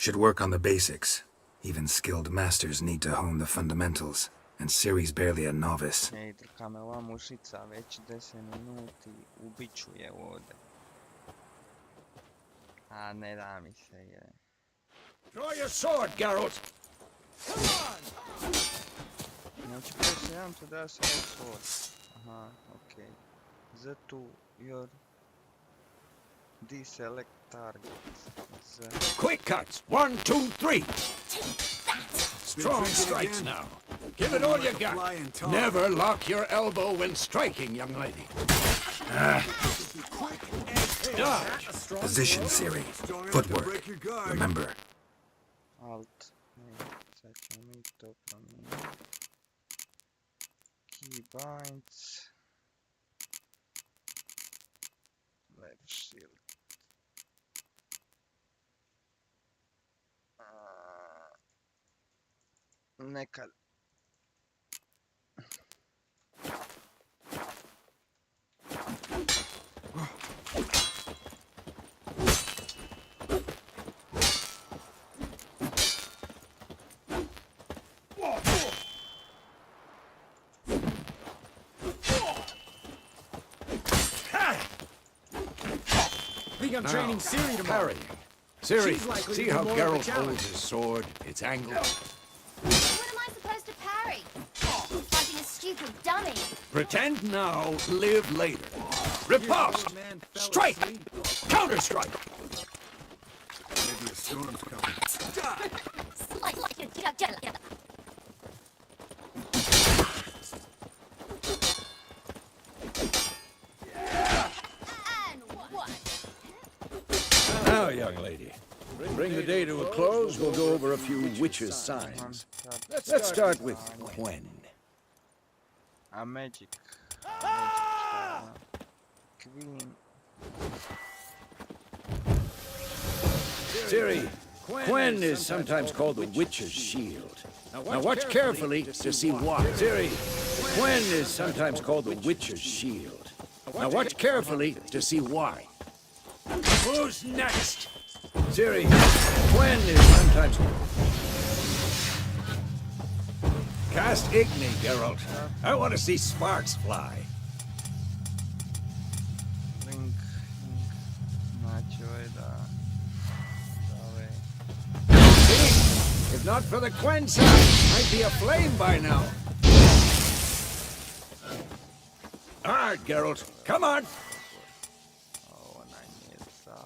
Should work on the basics. Even skilled masters need to hone the fundamentals, and Ciri's barely a novice. Ej, drka me ova mušica, već 10 minuti, ubiću je ovdje. A ne da mi se je. Draw your sword, Geralt! Come on! Znači, prvo jedan to da se svoj. Aha, okej. Z2, your... Deselect target. Quick cuts! 1, 2, 3! Strong strikes now. Give it all you got. Never lock your elbow when striking, young lady. Dodge. Position, Ciri. Footwork. Remember. Alt. Ne, sad ćemo mi to promijeniti. Keybinds. Left shield. Nekad. I'm training Ciri tomorrow. Ciri, see how Geralt holds his sword? It's angled. What am I supposed to parry? Fighting a stupid dummy. Pretend now, live later. Riposte! Strike! Counter-strike! Maybe a storm's coming. Now, young lady, bring the day to a close. We'll go over a few witches' signs. Let's start with Quen. A magic. Queen. Ciri, Quen is sometimes called the witch's shield. Now watch carefully to see why. Ciri, Quen is sometimes called the witch's shield. Now watch carefully to see why. Who's next? Ciri, Quen is sometimes... Cast Igni, Geralt. I want to see sparks fly. Link. Znači, ovaj da... If not for the Quen sound, I'd be aflame by now. All right, Geralt, come on. Ovo najmije za...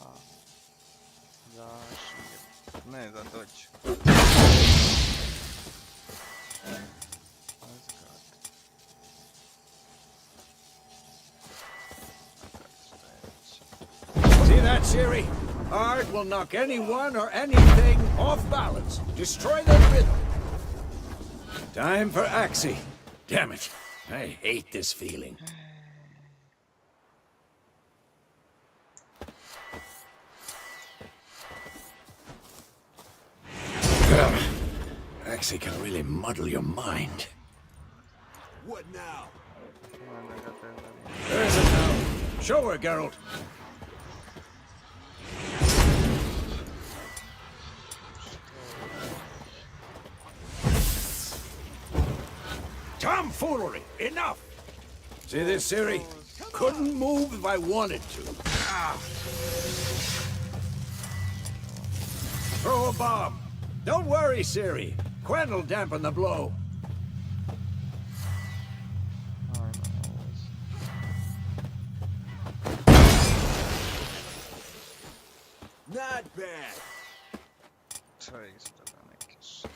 šir. Ne, za doć. See that, Ciri? Art will knock anyone or anything off balance. Destroy their rhythm. Time for Axie. Damn it. I hate this feeling. Axie can really muddle your mind. What now? There's it now. Show her, Geralt. Tomfoolery! Enough! See this, Ciri? Couldn't move if I wanted to. Throw a bomb. Don't worry, Ciri. Quen will dampen the blow. Not bad. To je isto da neke su.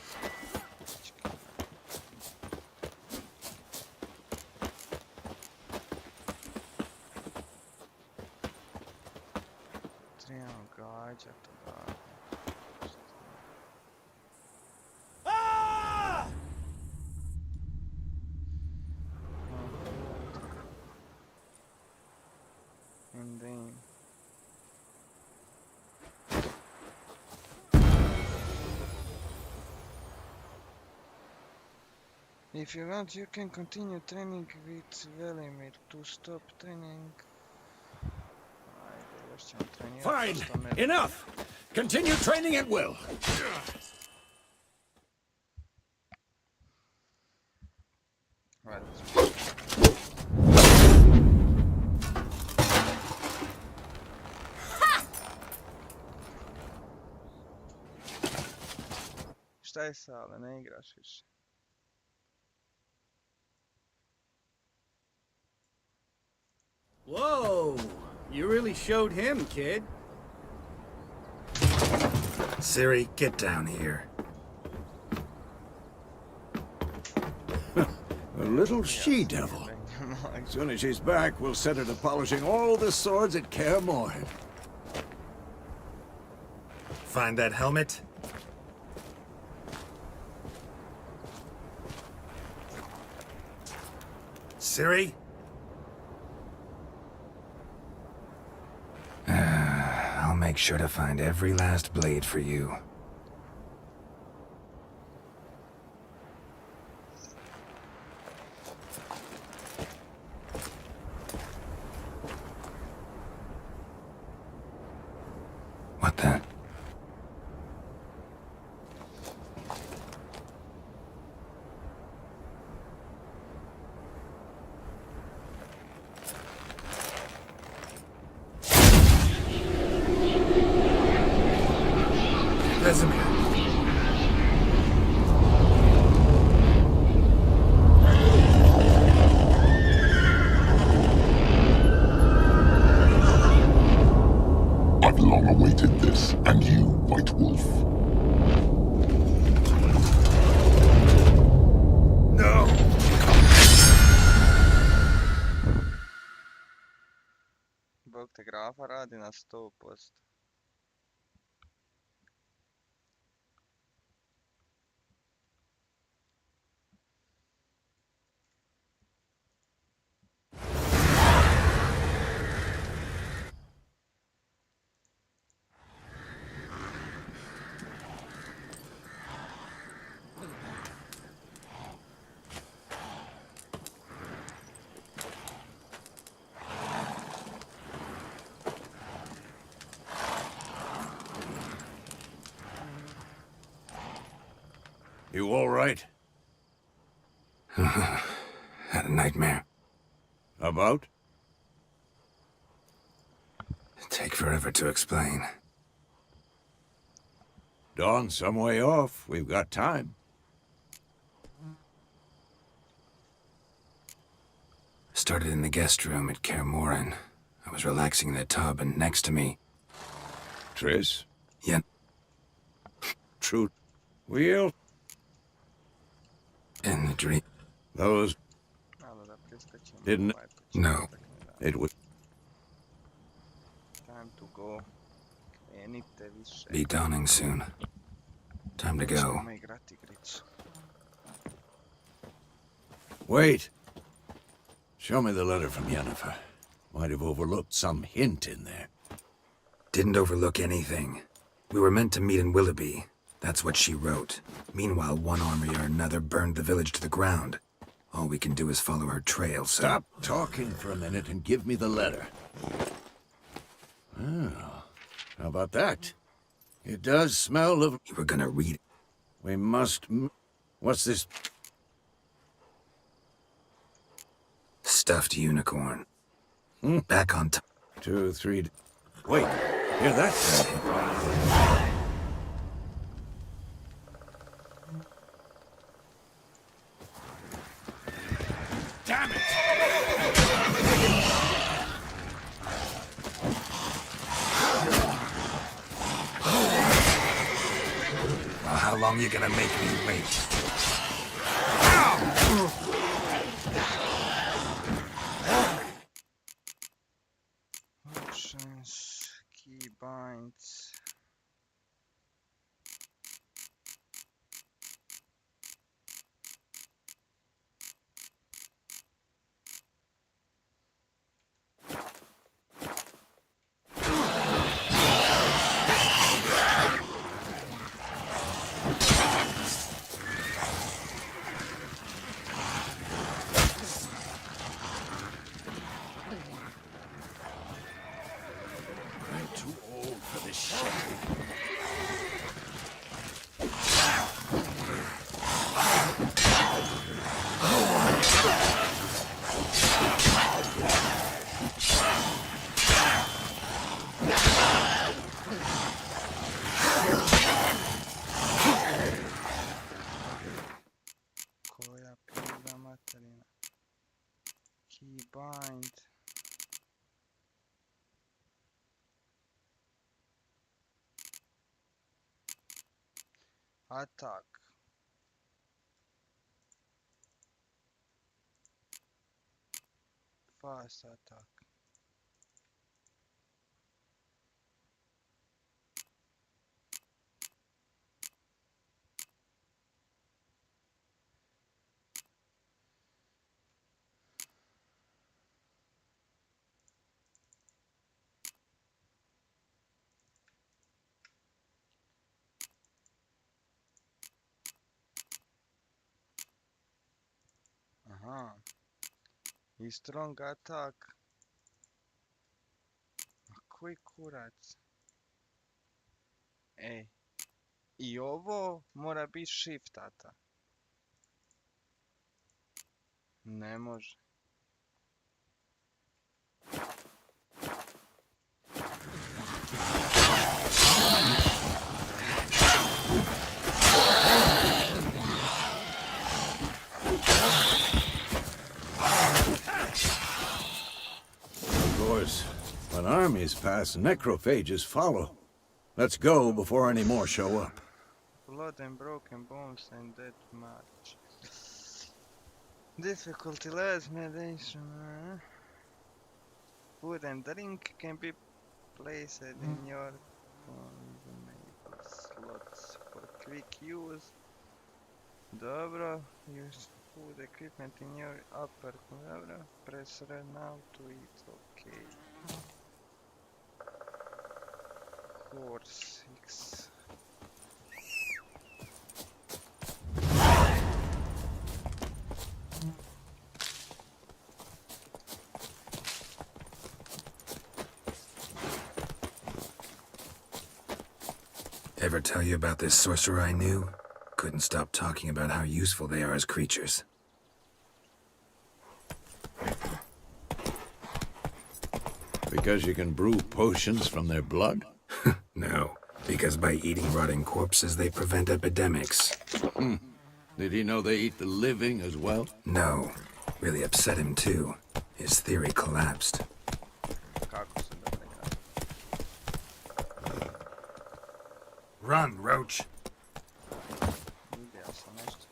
Trebamo gađati da... And then... If you want, you can continue training with Velimir to stop training. Ajde, Još ćemo trenirati Fine. 100 metara. Enough. Continue training at will. Hajde. Šta je Sale, ne igraš više? Whoa! You really showed him, kid. Siri, get down here. A little she-devil. As soon as she's back, we'll set her to polishing all the swords at Kaer Morhen. Find that helmet? Siri? I'll make sure to find every last blade for you. What the? Vesemir. I've long awaited this, and you, White Wolf. No! Bog te grafa radi na 100%. You all right? Had a nightmare. About? Take forever to explain. Dawn's some way off. We've got time. Started in the guest room at Kaer Morhen. I was relaxing in the tub, and next to me... Triss? Yeah, True. We'll... in the dream... Those... Malo da preskačemo. Didn't- ovaj početak, No. da. It was... Time to go. Krenite više. be dawning soon. Time to go. Počnemo igrati igricu. Wait. Show me the letter from Yennefer. Might have overlooked some hint in there. Didn't overlook anything. We were meant to meet in Willoughby. That's what she wrote. Meanwhile, one army or another burned the village to the ground. All we can do is follow her trail, so... Stop talking for a minute and give me the letter. Oh, how about that? It does smell of... You were gonna read it. We must... What's this? Stuffed unicorn. Back on top. 2, 3... Wait, hear that? Damn it! Well, how long you gonna make me wait? Options, key binds. He bind. Attack. Fast attack. Aha. I strong attack. A koji kurac? Ej. I ovo mora biti shiftata. Ne može. Of course, when armies pass, necrophages follow. Let's go before any more show up. Blood and broken bones and dead match. Difficulty less meditation. Food and drink can be placed in your slots for quick use. Dobro, use food equipment in your upper. Dobro, press R now to eat. Okay. Horse 6. Ever tell you about this sorcerer I knew? Couldn't stop talking about how useful they are as creatures. Because you can brew potions from their blood? No, because by eating rotting corpses, they prevent epidemics. Did he know they eat the living as well? No, really upset him too. His theory collapsed. Kako se dobro igra. Run, Roach! Vidio sam nešto.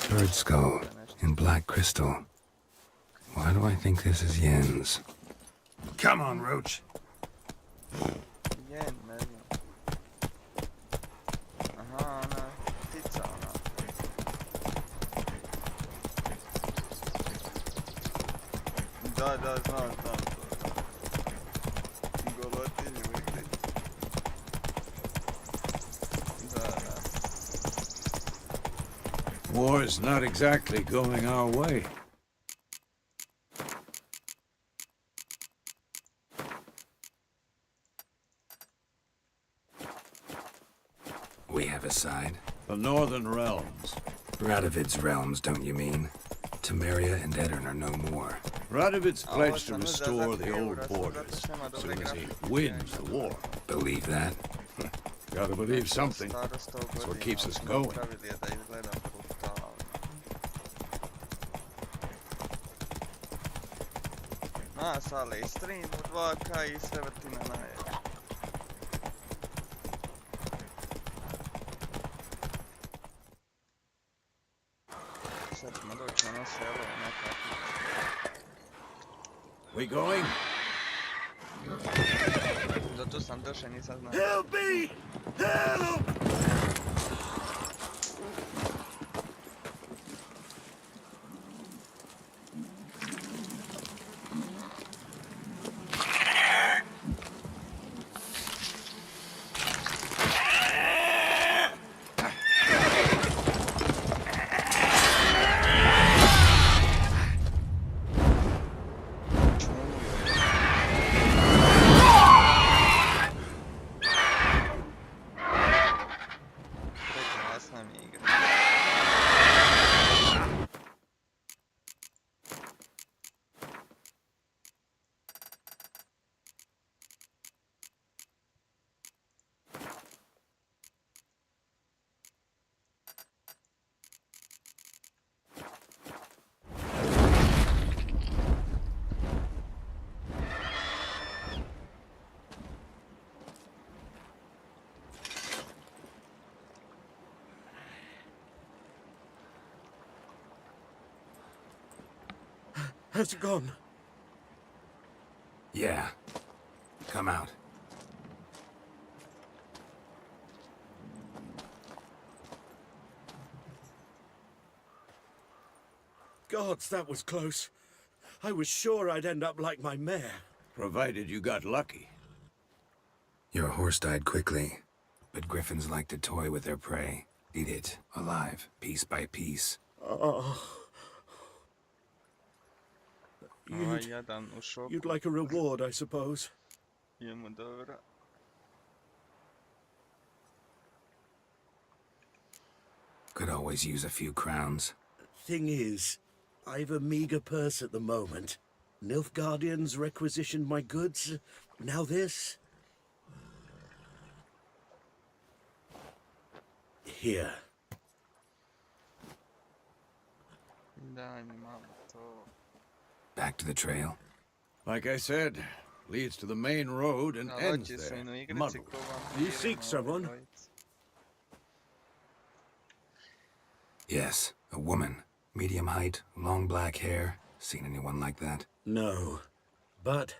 Bird skull and black crystal. Why do I think this is Yen's? Come on, Roach! Jen, ne znam. Aha, ona ptica ona. Da, znam to. Golotinju igri. Da. War's not exactly going our way. We have a side. The Northern Realms. Radovid's realms, don't you mean? Temeria and Edirn are no more. Radovid's pledged to restore the old borders as soon as he wins the war. Believe that? Gotta believe something. That's what keeps us going. Sali stream u 2K i sve vrti na naje. Sad ćemo doći na ono selo nekako. We going? Do tu sam došao, nisam znao. Help me! Help! Has it gone? Yeah. Come out. Gods, that was close. I was sure I'd end up like my mare. Provided you got lucky. Your horse died quickly, but griffins like to toy with their prey. Eat it, alive, piece by piece. Oh. Ovaj jadan u šoku. You'd like a reward, I suppose. Idemo dobro. Could always use a few crowns. Thing is, I've a meager purse at the moment. Nilfgaardians requisitioned my goods. Now this. Here. Daj mi malo to. Back to the trail. Like I said, leads to the main road and ends Doći there. su i na igrici Muddled. ko vam You seek someone? Yes, a woman. Medium height, long black hair. Seen anyone like that? No. But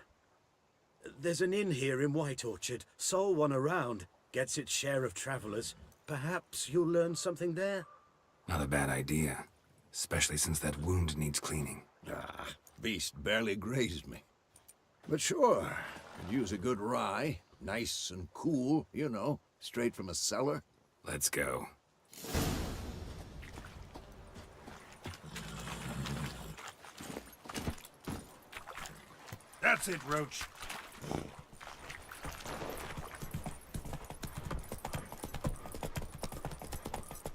there's an inn here in White Orchard. Sole one around. Gets its share of travelers. Perhaps you'll learn something there? Not a bad idea. Especially since that wound needs cleaning. Ah, beast barely grazed me. But sure, could use a good rye. Nice and cool, you know, straight from a cellar. Let's go. That's it, Roach.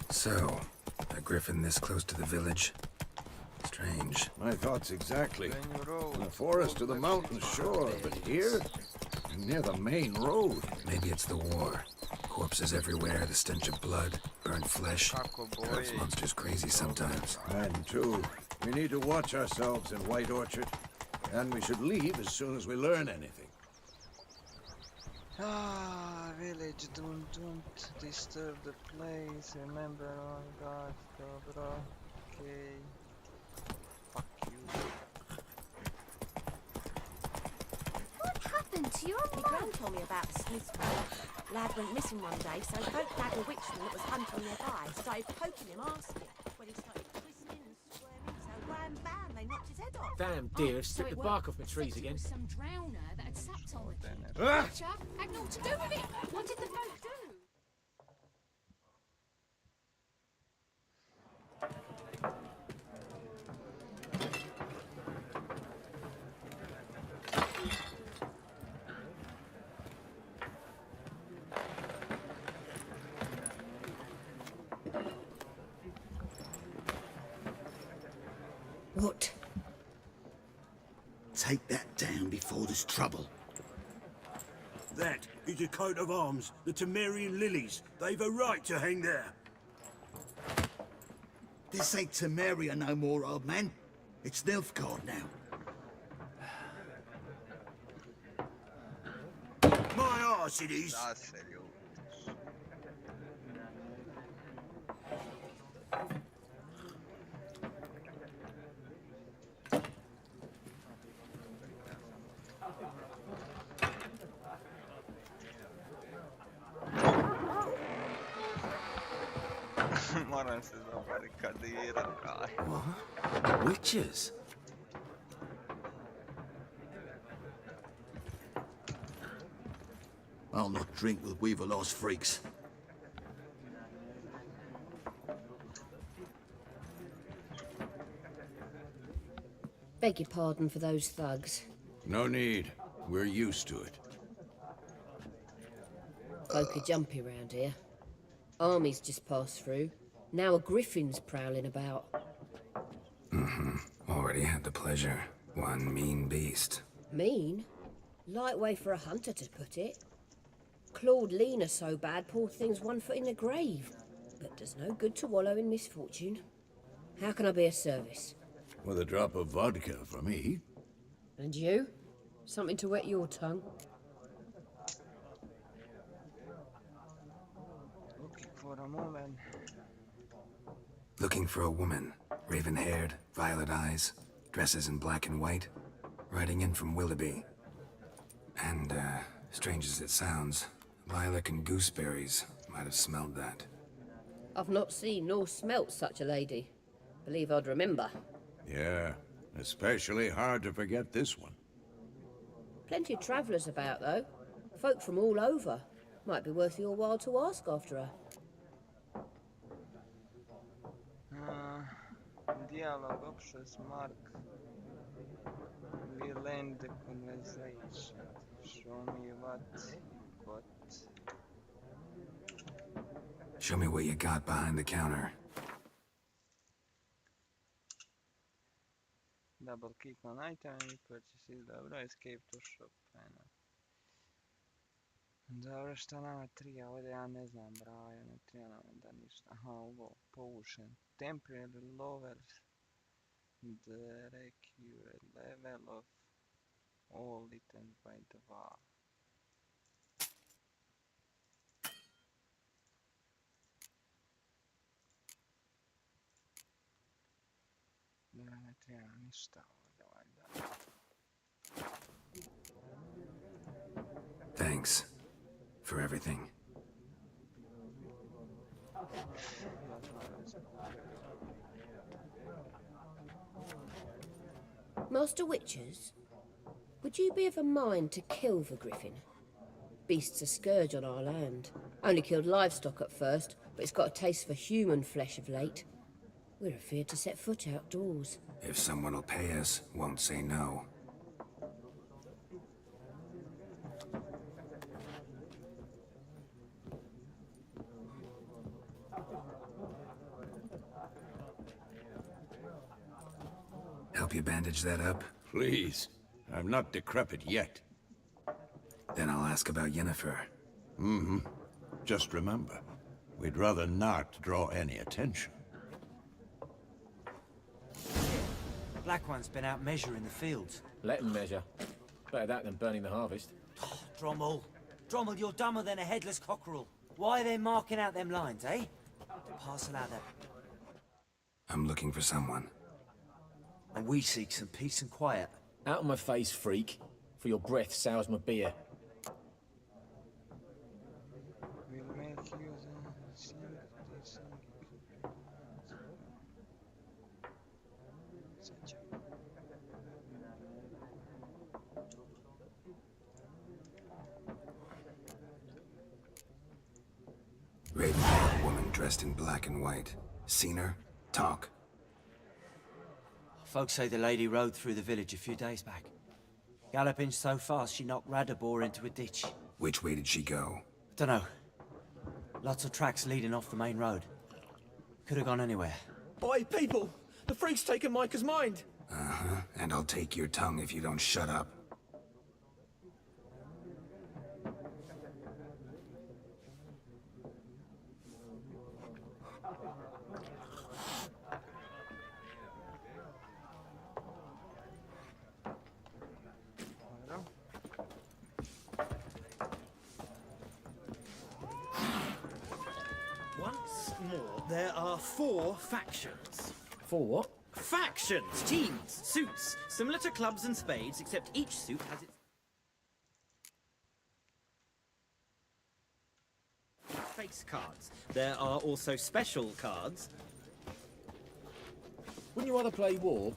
So, a griffin this close to the village? Strange. My thoughts exactly. Then you roll. In the forest or the mountain shore, but here, near the main road. Maybe it's the war. Corpses everywhere, the stench of blood, burnt flesh. Kako Drives boje. monsters crazy sometimes. And two, we need to watch ourselves in White Orchard. And we should leave as soon as we learn anything. Ah, village, don't disturb the place. Remember, oh god, dobro. Okay. Fuck you. What happened to your My mum? gran told me about the Smiths brother. Lad went missing one day, so folk nagged a witchman that was hunting nearby. Started poking him, asking. When he started twisting and squirming, so wham bam, they knocked his head off. Damn deer have So stripped it the bark worked. off the trees Said it again. was some drowner that had sapped on the kid. Ah! Wicher had naught to do with it. What did the folk do? What? Take that down before there's trouble. That is a coat of arms, the Temerian lilies. They've a right to hang there. This ain't Temeria no more, old man. It's Nilfgaard now. My arse it is. Da se ljubim. Moram se zabarikadirat, kaj. What? Witches? I'll not drink with Weaverlaw's freaks. Beg your pardon for those thugs. No need. We're used to it. Folk are jumpy round here. Armies just passed through. Now a griffin's prowling about. Already had the pleasure. One mean beast. Mean? Light way for a hunter to put it. Clawed Lena so bad, poor thing's 1 foot in the grave. But does no good to wallow in misfortune. How can I be of service? With a drop of vodka for me. And you? Something to wet your tongue? Looking for a woman. Looking for a woman. Raven-haired, violet eyes. Dresses in black and white, riding in from Willoughby. And, strange as it sounds, lilac and gooseberries might have smelled that. I've not seen nor smelt such a lady. Believe I'd remember. Yeah, especially hard to forget this one. Plenty of travellers about, though. Folk from all over. Might be worth your while to ask after her. Dialogue options mark. Will end the conversation. Show me what you got. Show me what you got behind the counter. Double click on item and purchases. Dobro, escape to shop. Ajmo. Dobro, šta nama trija? Ovdje ja ne znam, braja, ne trija nam da ništa. Aha, ovo, potion. Temporary lowers the required level of all items by the bar. Ne treba ništa ovdje, valjda. Thanks for everything. Master Witchers, would you be of a mind to kill the griffin? Beast's a scourge on our land. Only killed livestock at first, but it's got a taste for human flesh of late. We're afeard to set foot outdoors. If someone will pay us, won't say no. Help you bandage that up? Please. I'm not decrepit yet. Then I'll ask about Yennefer. Mm-hmm. Just remember, we'd rather not draw any attention. Black One's been out measuring the fields. Let him measure. Better that than burning the harvest. Drommel. Drommel, you're dumber than a headless cockerel. Why are they marking out them lines, eh? Parcel out that. I'm looking for someone. And we seek some peace and quiet. Out of my face, freak. For your breath sours my beer. We'll make use of this. Raven-haired woman dressed in black and white. Seen her? Talk. Folks say the lady rode through the village a few days back. Galloping so fast she knocked Radabor into a ditch. Which way did she go? Dunno. Lots of tracks leading off the main road. Could have gone anywhere. Oi, people! The freak's taken Micah's mind! Uh-huh. And I'll take your tongue if you don't shut up. Once more, there are 4 factions. 4 what? Factions! Teams, suits, similar to clubs and spades, except each suit has its face cards. There are also special cards. Wouldn't you rather play war?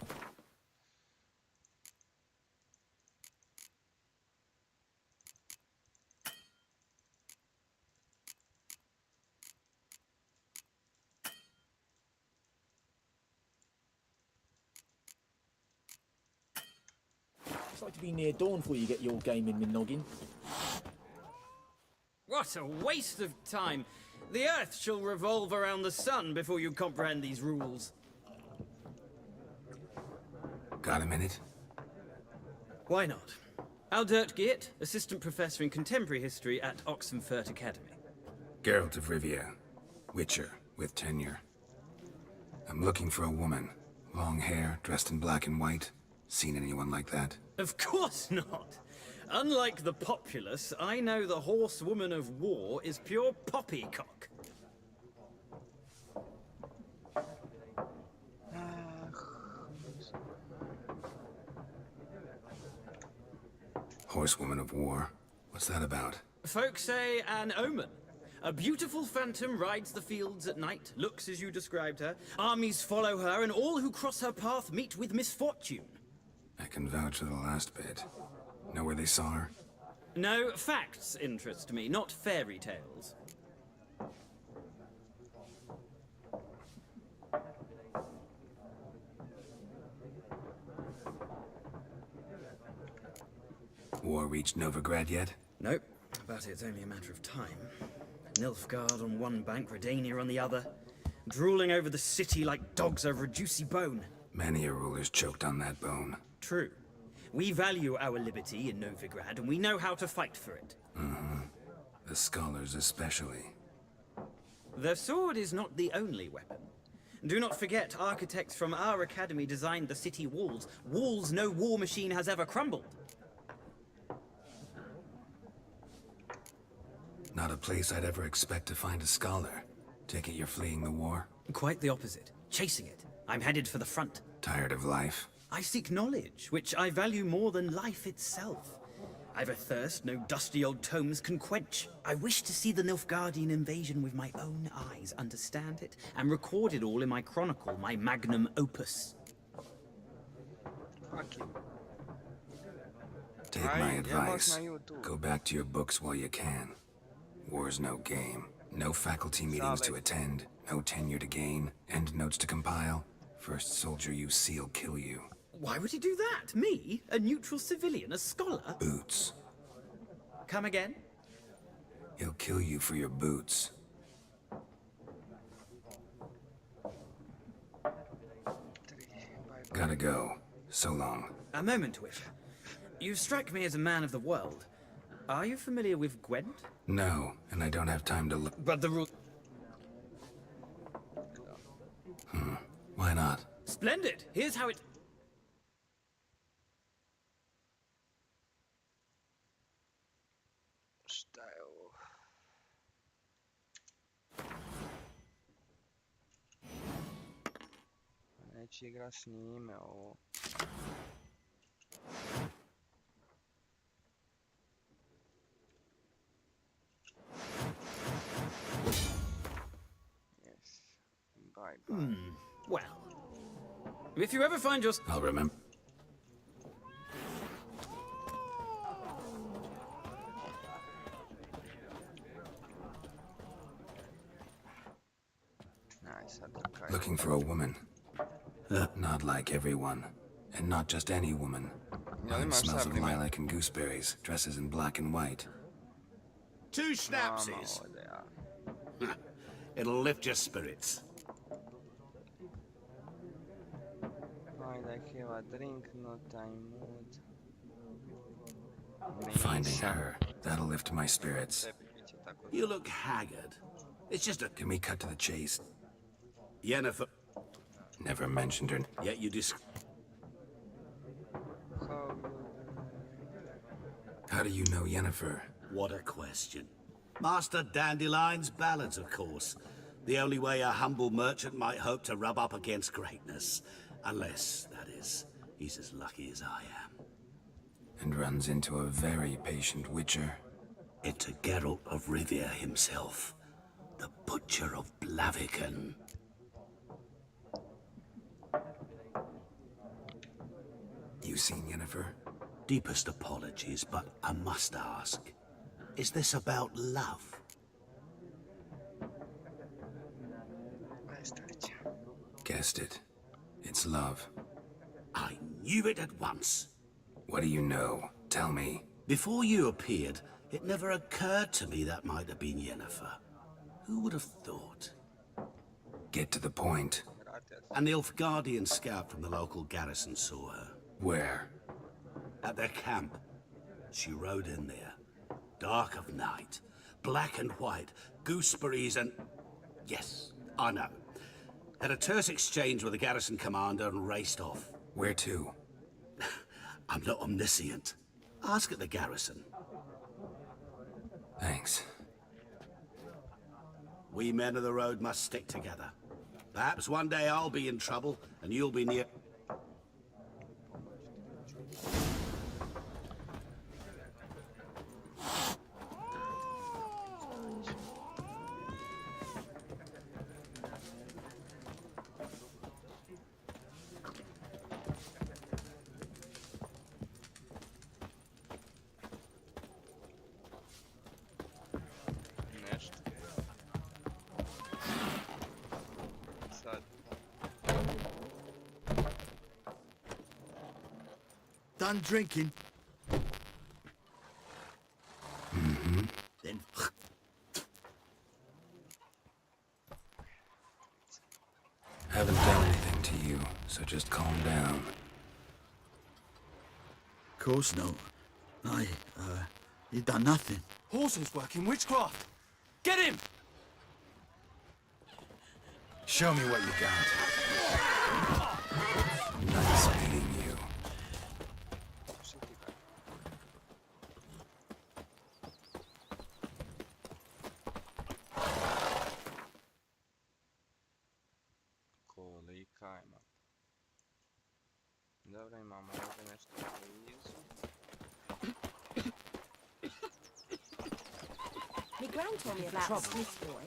It's like to be near dawn before you get your game in, noggin. What a waste of time! The Earth shall revolve around the sun before you comprehend these rules. Got a minute? Why not? Aldert Geert, Assistant Professor in Contemporary History at Oxenfurt Academy. Geralt of Rivia. Witcher, with tenure. I'm looking for a woman. Long hair, dressed in black and white. Seen anyone like that? Of course not! Unlike the populace, I know the horsewoman of war is pure poppycock. Horsewoman of War. What's that about? Folk say an omen. A beautiful phantom rides the fields at night, looks as you described her. Armies follow her, and all who cross her path meet with misfortune. I can vouch for the last bit. Know where they saw her? No, facts interest me, not fairy tales. War reached Novigrad yet? Nope, but it's only a matter of time. Nilfgaard on one bank, Redania on the other. Drooling over the city like dogs over a juicy bone. Many a ruler's choked on that bone. True. We value our liberty in Novigrad, and we know how to fight for it. The scholars especially. The sword is not the only weapon. Do not forget, architects from our academy designed the city walls. Walls no war machine has ever crumbled. Not a place I'd ever expect to find a scholar. Take it you're fleeing the war? Quite the opposite. Chasing it. I'm headed for the front. Tired of life? I seek knowledge, which I value more than life itself. I've a thirst no dusty old tomes can quench. I wish to see the Nilfgaardian invasion with my own eyes, understand it, and record it all in my chronicle, my magnum opus. Take my advice. Go back to your books while you can. War's no game. No faculty meetings to attend, no tenure to gain, end notes to compile. First soldier you see'll kill you. Why would he do that? Me? A neutral civilian? A scholar? Boots. Come again? He'll kill you for your boots. Gotta go. So long. A moment, Wicher. You strike me as a man of the world. Are you familiar with Gwent? No, and I don't have time to look. But the rule... Why not? Splendid! Here's how it... Šta je ovo? Neće igra s njime ovo. Yes. Bye bye. Well, if you ever find your... I'll remember. Nice, okay. Looking for a woman. Not like everyone. And not just any woman. Mine smells of lilac and gooseberries, dresses in black and white. 2 schnapsies. It'll lift your spirits. Ajde, have a drink, no time mood. Finding her, that'll lift my spirits. You look haggard. It's just a... Can we cut to the chase? Yennefer... Never mentioned her. Yet you How do you know Yennefer? What a question. Master Dandelion's ballads, of course. The only way a humble merchant might hope to rub up against greatness. Unless, that is, he's as lucky as I am. And runs into a very patient witcher. Into Geralt of Rivia himself. The Butcher of Blaviken. You seen Yennefer? Deepest apologies, but I must ask. Is this about love? Guessed it. It's love. I knew it at once. What do you know? Tell me. Before you appeared, it never occurred to me that might have been Yennefer. Who would have thought? Get to the point. An Nilfgaardian scout from the local garrison saw her. Where? At their camp. She rode in there. Dark of night. Black and white. Gooseberries and... Yes, I know. Had a terse exchange with the garrison commander and raced off. Where to? I'm not omniscient. Ask at the garrison. Thanks. We men of the road must stick together. Perhaps one day I'll be in trouble and you'll be near... done drinking? Mm-hmm. Then Haven't done anything to you, so just calm down. of course not. You done nothing. Horses working witchcraft! Get him! Show me what you got. Nice meeting you. Kolika ima. Dobro, imamo ovdje nešto blizu. My gran told me about a Smith boy.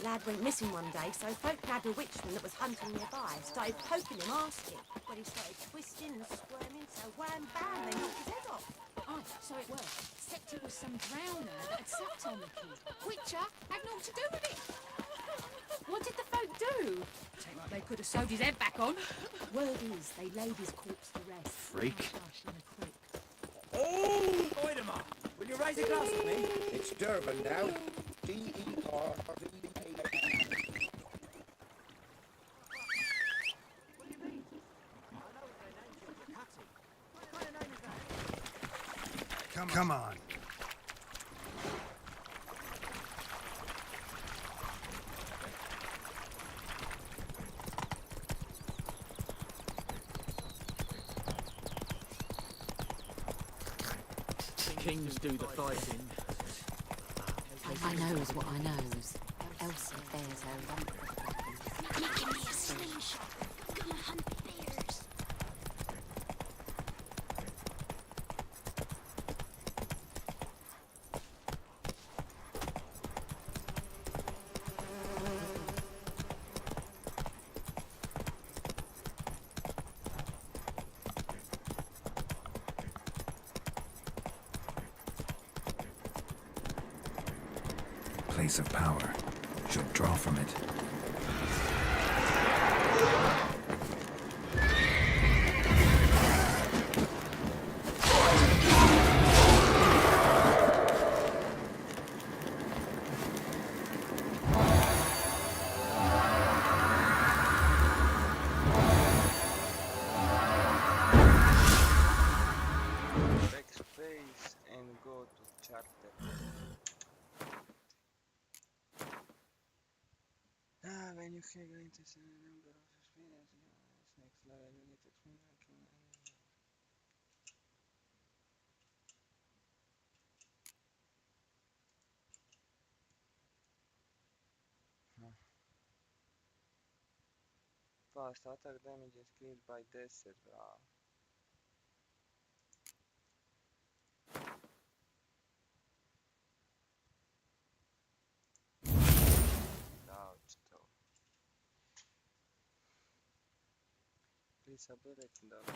Lad went missing one day, so folk nabbed a witchman that was hunting nearby. Started poking him, asking. When he started twisting and squirming, so wham bam, they knocked his head off. Oh, so it was. Except it was some drowner that had sucked on the kid. Witcher had naught to do with it. What did the folk do? Take like they could have sewed his head back on. Word is, they laid his corpse to rest. Freak. In a creek. Oh! Oidema! Will you raise a glass for me? It's Durban now. D-E-R-V-A-N. Come on. Kings do the fighting. I knows what I knows. Elsa bears her rump. Give me a slingshot. Gonna hunt bears. Place of power. Should draw from it. Backspace and go to chapter. When you have going to see a number of experiences, next level you get experience. Fast attack damage increased by 10, bravo. Dodge to. Please ability though.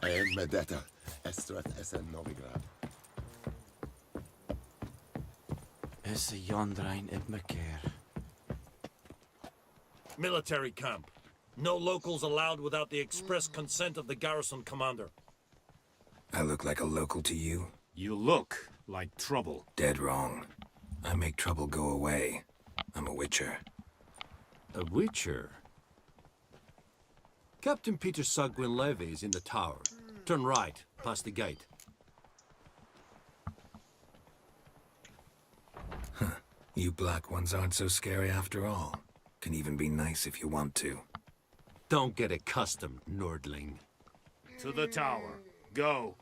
Medetta, Estrat Essen Novigrad. Is Jondrain in Mekeer. Military camp. No locals allowed without the express consent of the garrison commander. I look like a local to you? You look like trouble. Dead wrong. I make trouble go away. I'm a wicher. A wicher? Captain Peter Sagwin Levy is in the tower. Turn right, past the gate. Huh. You black ones aren't so scary after all. Can even be nice if you want to. Don't get accustomed, Nordling. To the tower. Go.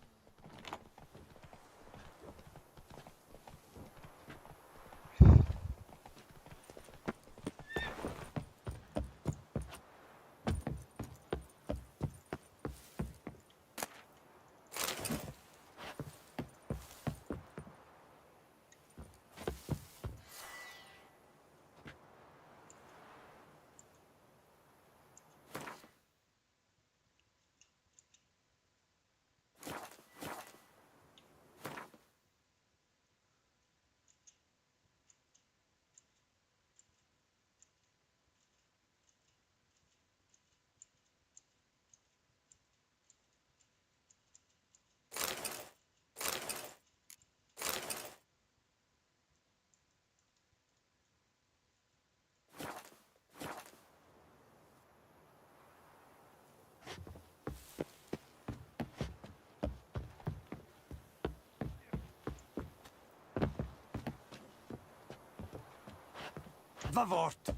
Vavort!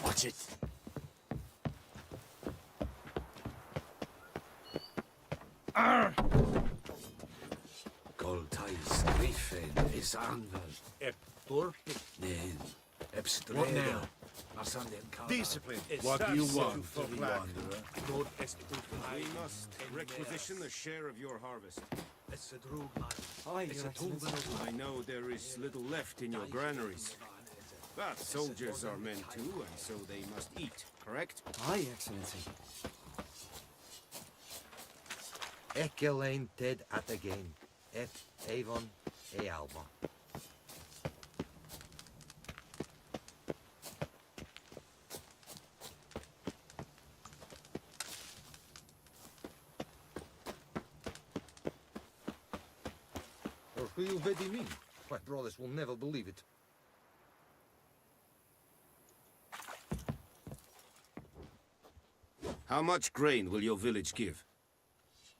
Watch it. Koltais Griffen is aanval. Dorp? Nee. What now? Discipline. What do you want? We must requisition a share of your harvest. I know there is little left in your granaries. But soldiers are men too, and so they must eat, correct? Aye, Excellency. Ekelein ted at again. Et Avon e Alba. Or who you really mean? My brothers will never believe it. How much grain will your village give?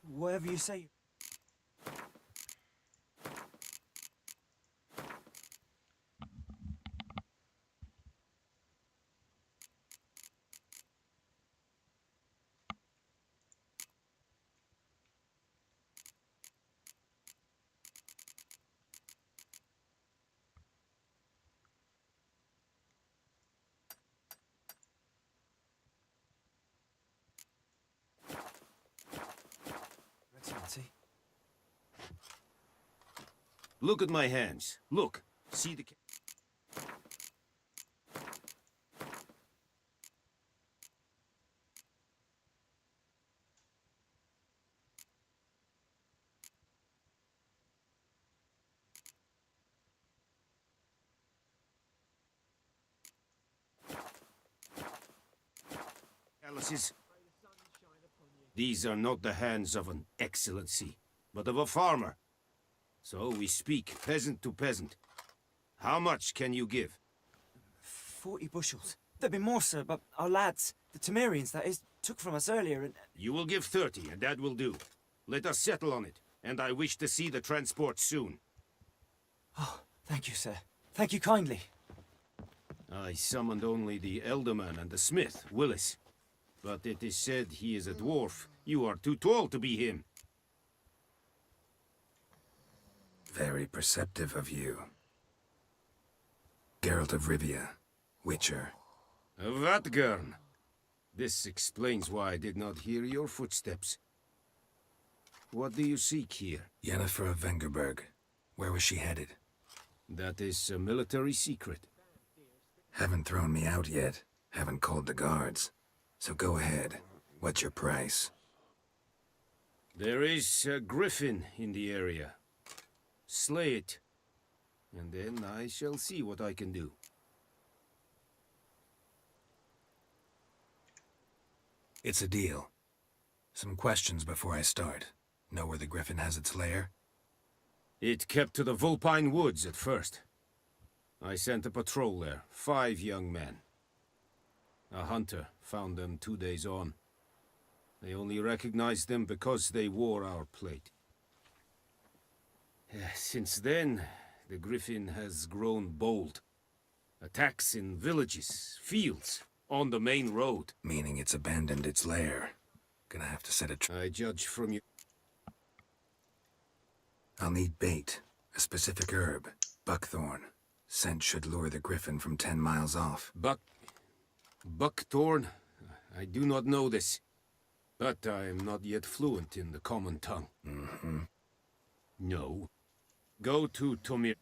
Whatever you say. Excellency. Look at my hands. Look. See the... Calluses. These are not the hands of an excellency, but of a farmer. So we speak peasant to peasant. How much can you give? 40 bushels. There'd be more, sir, but our lads, the Temerians, that is, took from us earlier and... You will give 30, and that will do. Let us settle on it, and I wish to see the transport soon. Oh, thank you, sir. Thank you kindly. I summoned only the Elderman and the smith, Willis. But it is said he is a dwarf. You are too tall to be him. Very perceptive of you. Geralt of Rivia, Witcher. Vatgern. This explains why I did not hear your footsteps. What do you seek here? Yennefer of Vengerberg. Where was she headed? That is a military secret. Haven't thrown me out yet. Haven't called the guards. So go ahead. What's your price? There is a griffin in the area. Slay it, and then I shall see what I can do. It's a deal. Some questions before I start. Know where the griffin has its lair? It kept to the Vulpine Woods at first. I sent a patrol there, 5 young men. A hunter found them 2 days on. They only recognized them because they wore our plate. Since then, the griffin has grown bold. Attacks in villages, fields, on the main road. Meaning it's abandoned its lair. Gonna have to set a I judge from you. I'll need bait, a specific herb, buckthorn. Scent should lure the griffin from 10 miles off. Buckthorn? I do not know this. But I am not yet fluent in the common tongue. Mm-hmm. No. Go to Tomir.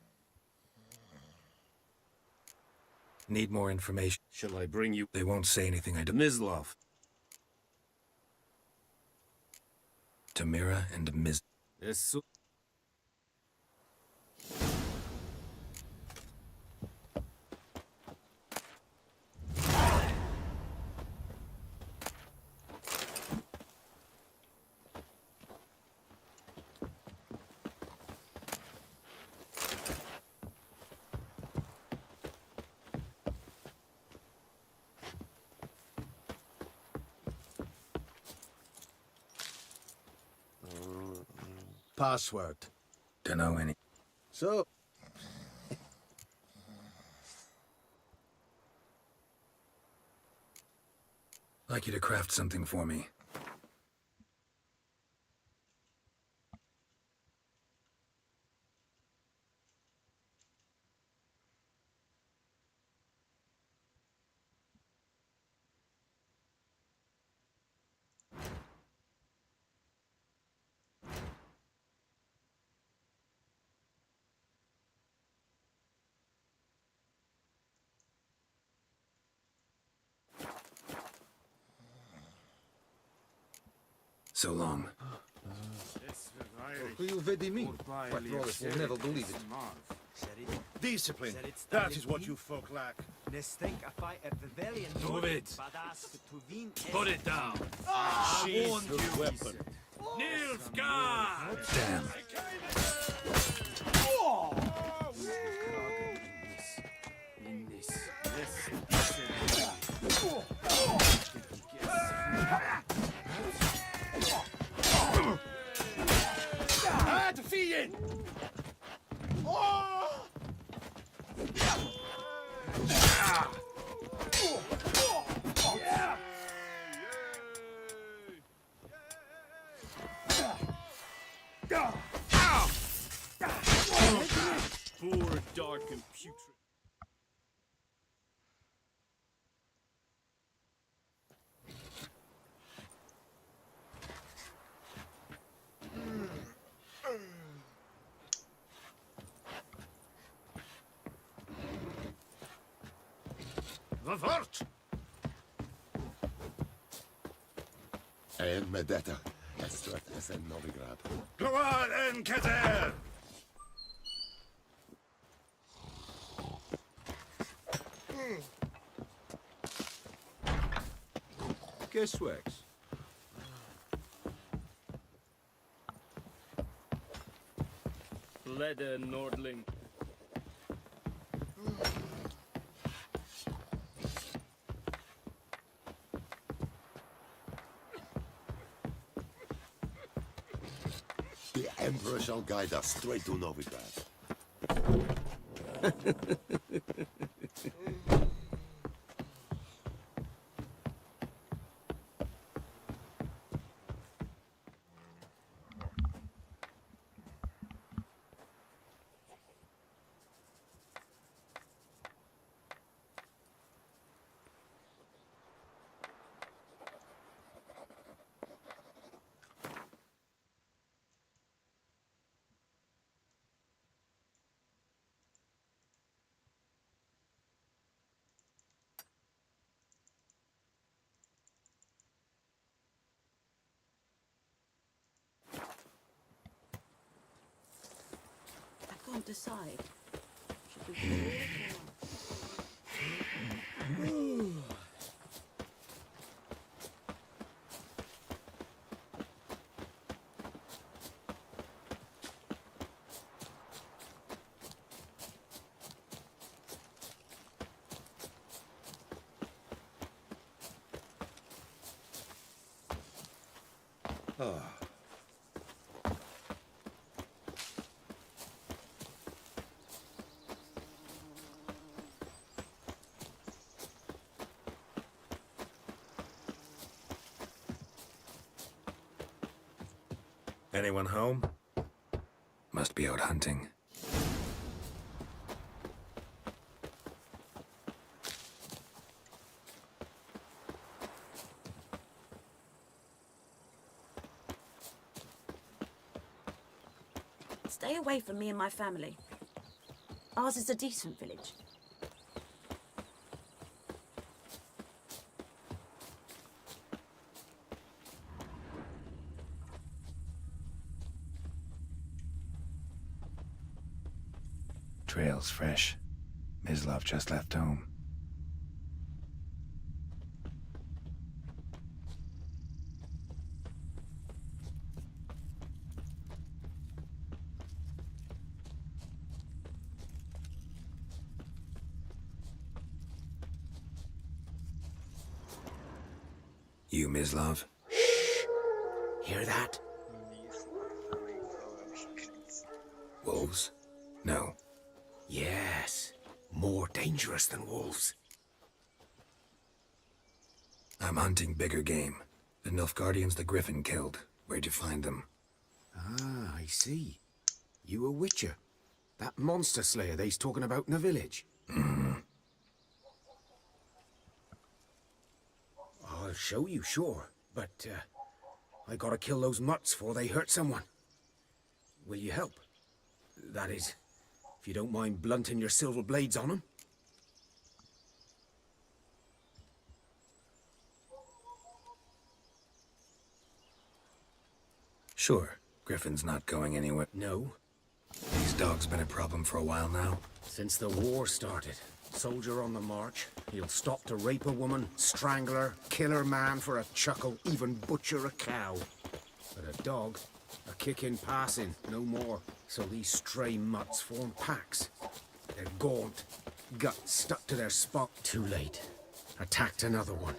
Need more information. Shall I bring you? They won't say anything I do. Mislov. Tamira and Miz... Yes. Password. Dunno any. So, like you to craft something for me. So long. who you vedi me? Patrols will never believe it. Discipline. That is what you folk lack. Move it. Put it down. Sheath the weapon. Nilfgaard! Damn. Poor, dark, and putrid. Vavort! En med detta, Estrat en Novigrad. Gloal en Keter! Guessworks. Leather Nordling. The Emperor shall guide us straight to Novigrad. can't decide. Should we do it or not? Anyone home? Must be out hunting. Stay away from me and my family. Ours is a decent village. Trail's fresh. Mislov just left home. You, Mislov? Hear that? Wolves? No. Yes. More dangerous than wolves. I'm hunting bigger game. The Nilfgaardians the Griffin killed. Where'd you find them? Ah, I see. You a witcher. That monster slayer they's talking about in the village. I'll show you, sure. But, I gotta kill those mutts before they hurt someone. Will you help? That is, if you don't mind blunting your silver blades on them. Sure. Griffin's not going anywhere. No. These dogs been a problem for a while now? Since the war started. Soldier on the march. He'll stop to rape a woman, strangle her, kill her man for a chuckle, even butcher a cow. But a dog, a kick in passing, no more. So these stray mutts form packs. They're gaunt, guts stuck to their spot. Too late. Attacked another one.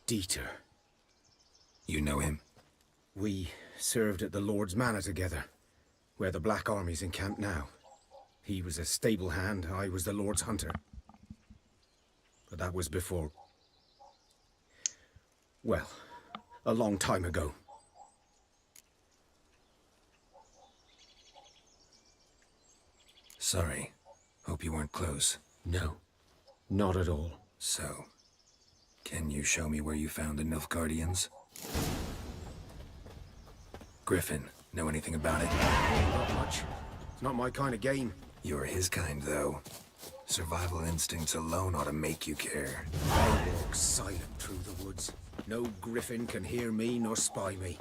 Dieter. You know him? We served at the Lord's Manor together, where the Black Army's encamped now. He was a stable hand, I was the Lord's hunter. But that was before... well, a long time ago. Sorry. Hope you weren't close. No, not at all. So, can you show me where you found the Nilfgaardians? Griffin, know anything about it? Not much. It's not my kind of game. You're his kind, though. Survival instincts alone ought to make you care. I walk silent through the woods. No griffin can hear me nor spy me.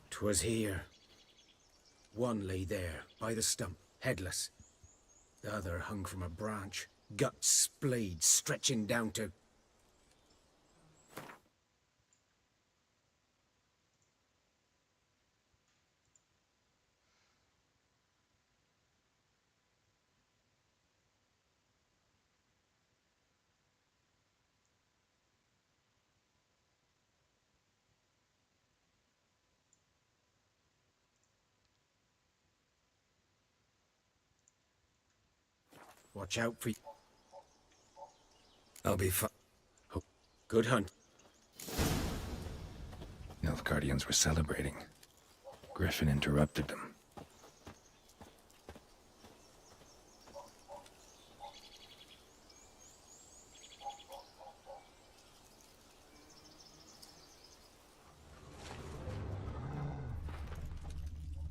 'Twas here. One lay there, by the stump, headless. The other hung from a branch, guts splayed, stretching down to... Watch out for... I'll be fine. Oh, good hunt. Nilfgaardians were celebrating. Griffin interrupted them.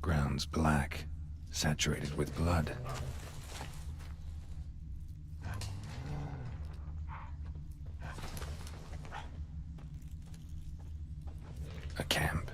Ground's black, saturated with blood. A camp.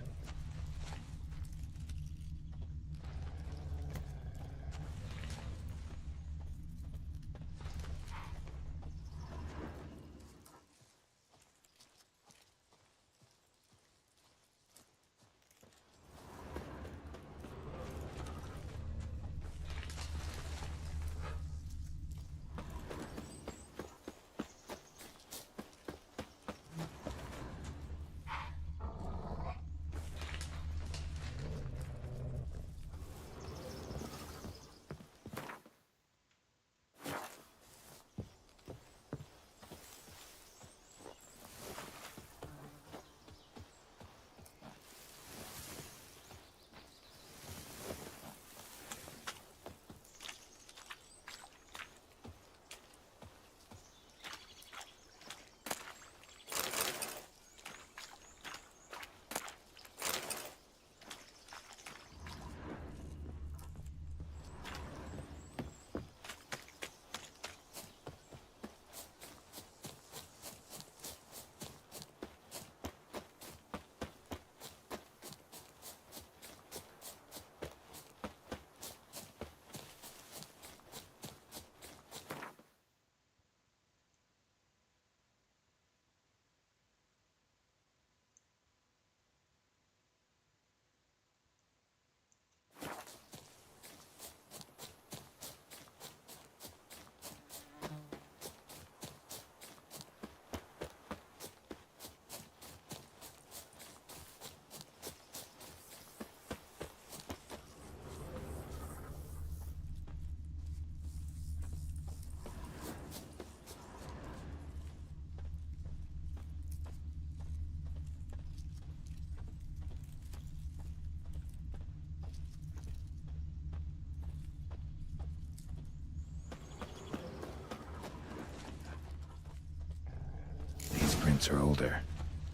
Prints are older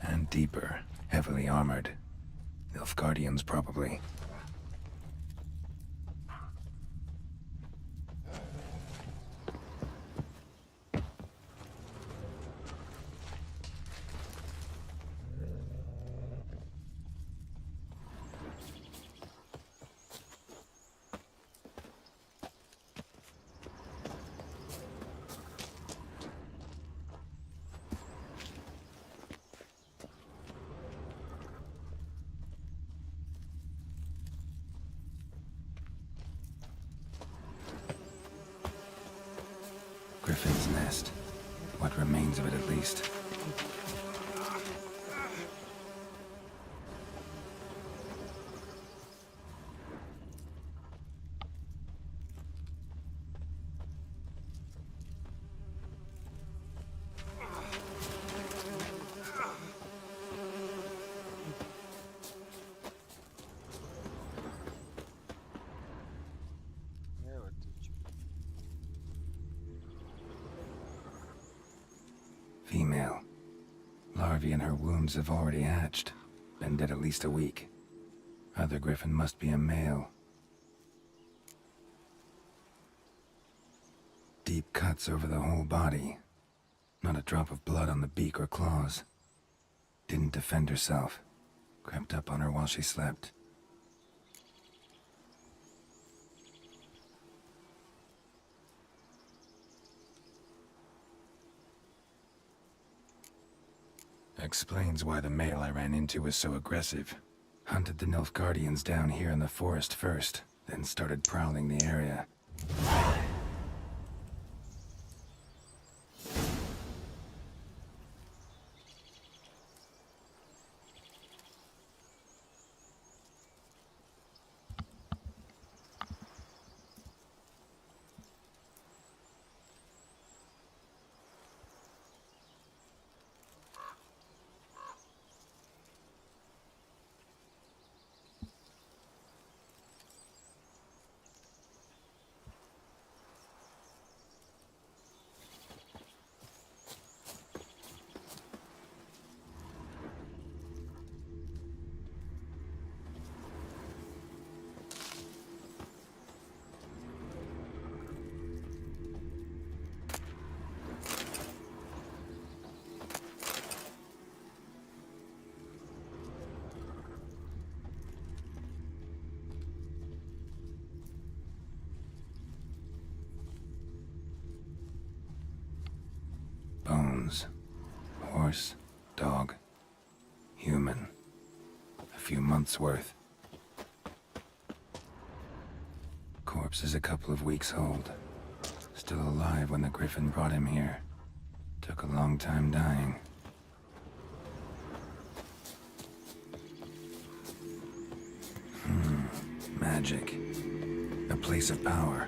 and deeper, heavily armored. Nilfgaardians, probably. Griffin's nest. What remains of it, at least. Female. Larvae in her wounds have already hatched. Been dead at least a week. Other griffin must be a male. Deep cuts over the whole body. Not a drop of blood on the beak or claws. Didn't defend herself. Crept up on her while she slept. Explains why the male I ran into was so aggressive. Hunted the Nilfgaardians down here in the forest first, then started prowling the area. Bones. Horse, dog, human. A few months' worth. Corpse is a couple of weeks old. Still alive when the Griffin brought him here. Took a long time dying. Magic. A place of power.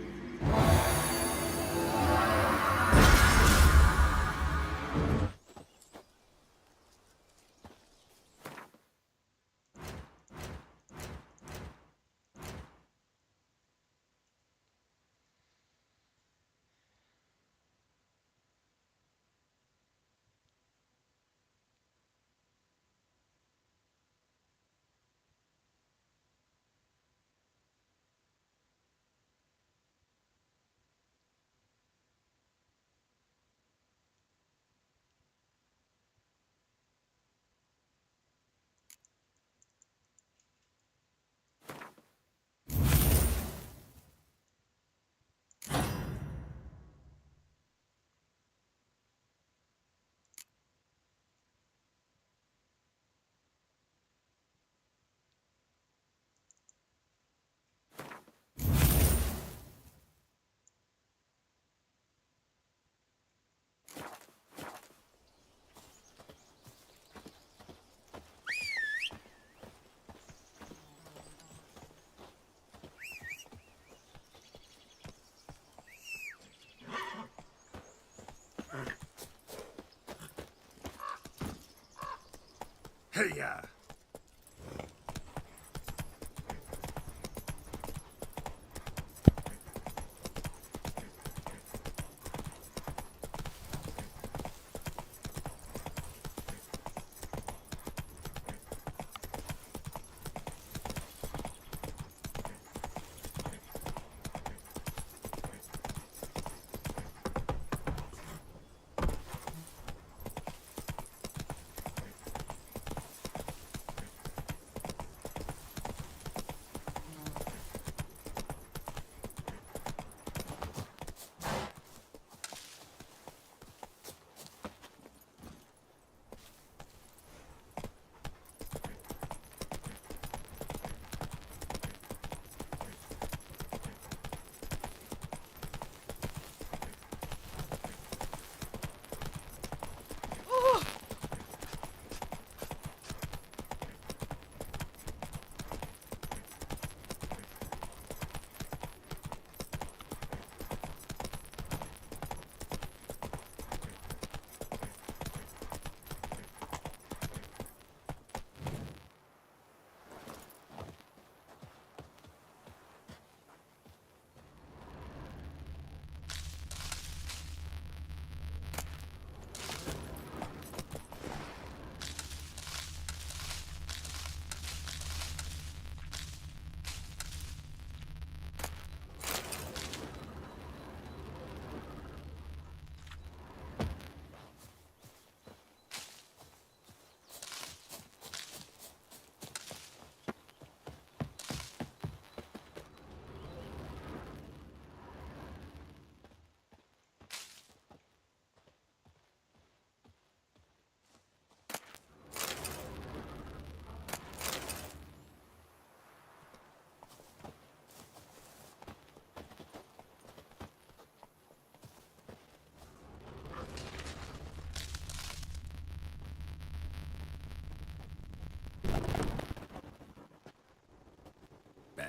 Hey-ya!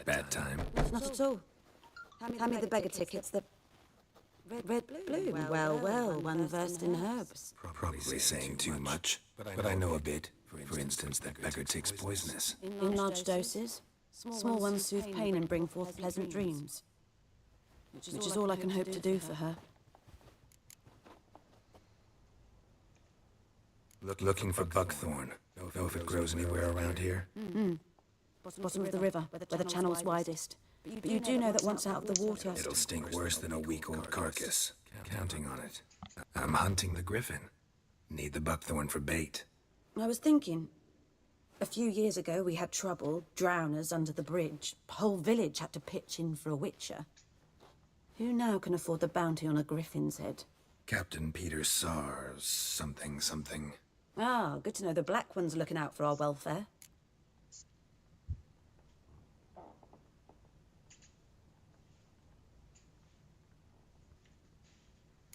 Bad time. Not at all. Hand me the beggar tickets, the red blue. Well, one versed in herbs. Probably saying too much, but I know a bit. For instance, that beggar tick's poisonous. In large doses. Small ones soothe pain and bring forth pleasant dreams. Which is all I can hope to do for her. Looking for buckthorn. Know if it grows anywhere around here? Bottom of the river, where the channel's widest. But you do know that once out of the water... It'll stink worse than a week-old carcass. Counting on it. I'm hunting the griffin. Need the buckthorn for bait. I was thinking... A few years ago, we had trouble, drowners under the bridge. Whole village had to pitch in for a witcher. Who now can afford the bounty on a griffin's head? Captain Peter Sars, something. Ah, good to know the Black One's looking out for our welfare.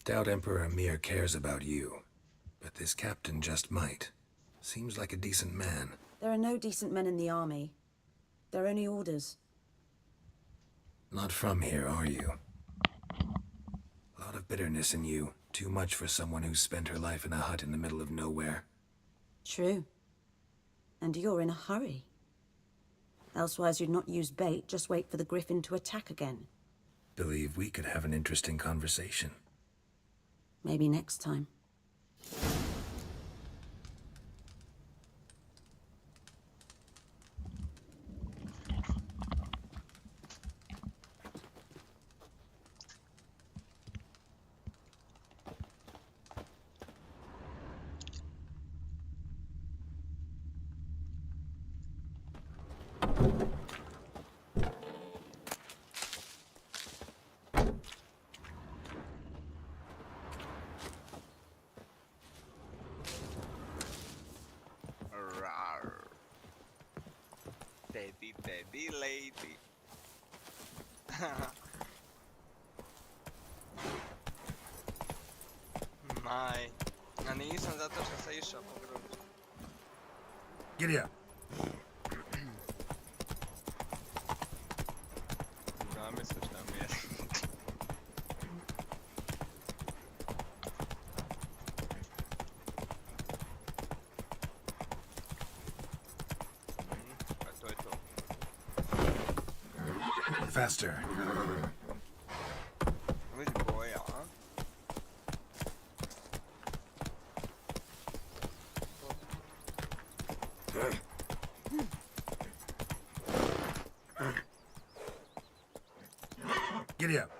Doubt Emperor Amir cares about you, but this captain just might. Seems like a decent man. There are no decent men in the army. They're only orders. Not from here, are you? A lot of bitterness in you. Too much for someone who spent her life in a hut in the middle of nowhere. True. And you're in a hurry. Elsewise you'd not use bait, just wait for the griffin to attack again. Believe we could have an interesting conversation. Maybe next time. Teddy lady. Maj. A nisam zato što sam išao po gruđu. Giddy up. Da, misliš da mi je. To je to. Faster. Vidi boja, a? Giddy up.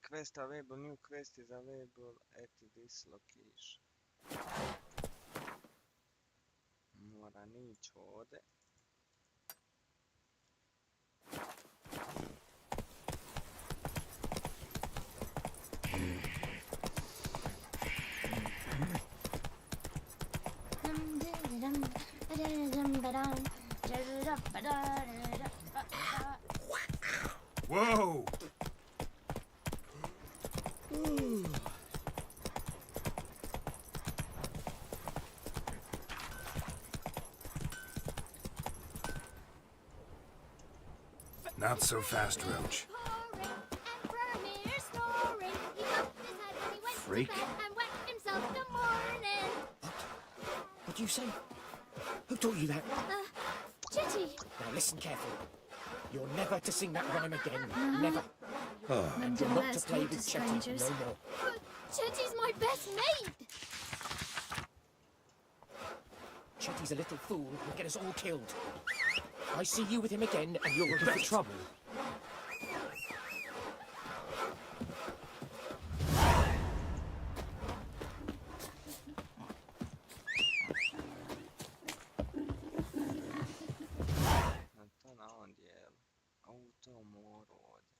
Quest available, new quest is available at this location. Moram ići ovdje. Whoa! Not so fast, Roach. Freak. What do you say? Who taught you that? Chitty. Now listen carefully. You're never to sing that rhyme again. Never. And you're not to play with Chetty no more. But Chetty's my best mate. Chetty's a little fool who'll get us all killed. I see you with him again and you'll regret trouble. To na ovom dijelu. Auto mora ovdje.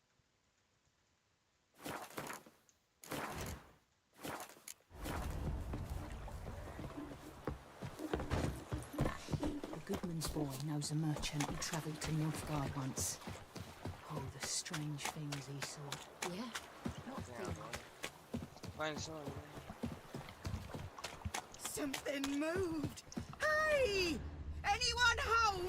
The Goodman's boy knows a merchant who travelled to Nilfgaard once. Oh, the strange things he saw. Yeah. Fajn su oni. Something moved. Hey! Anyone home?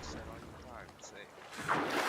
Se on jotain, se ei.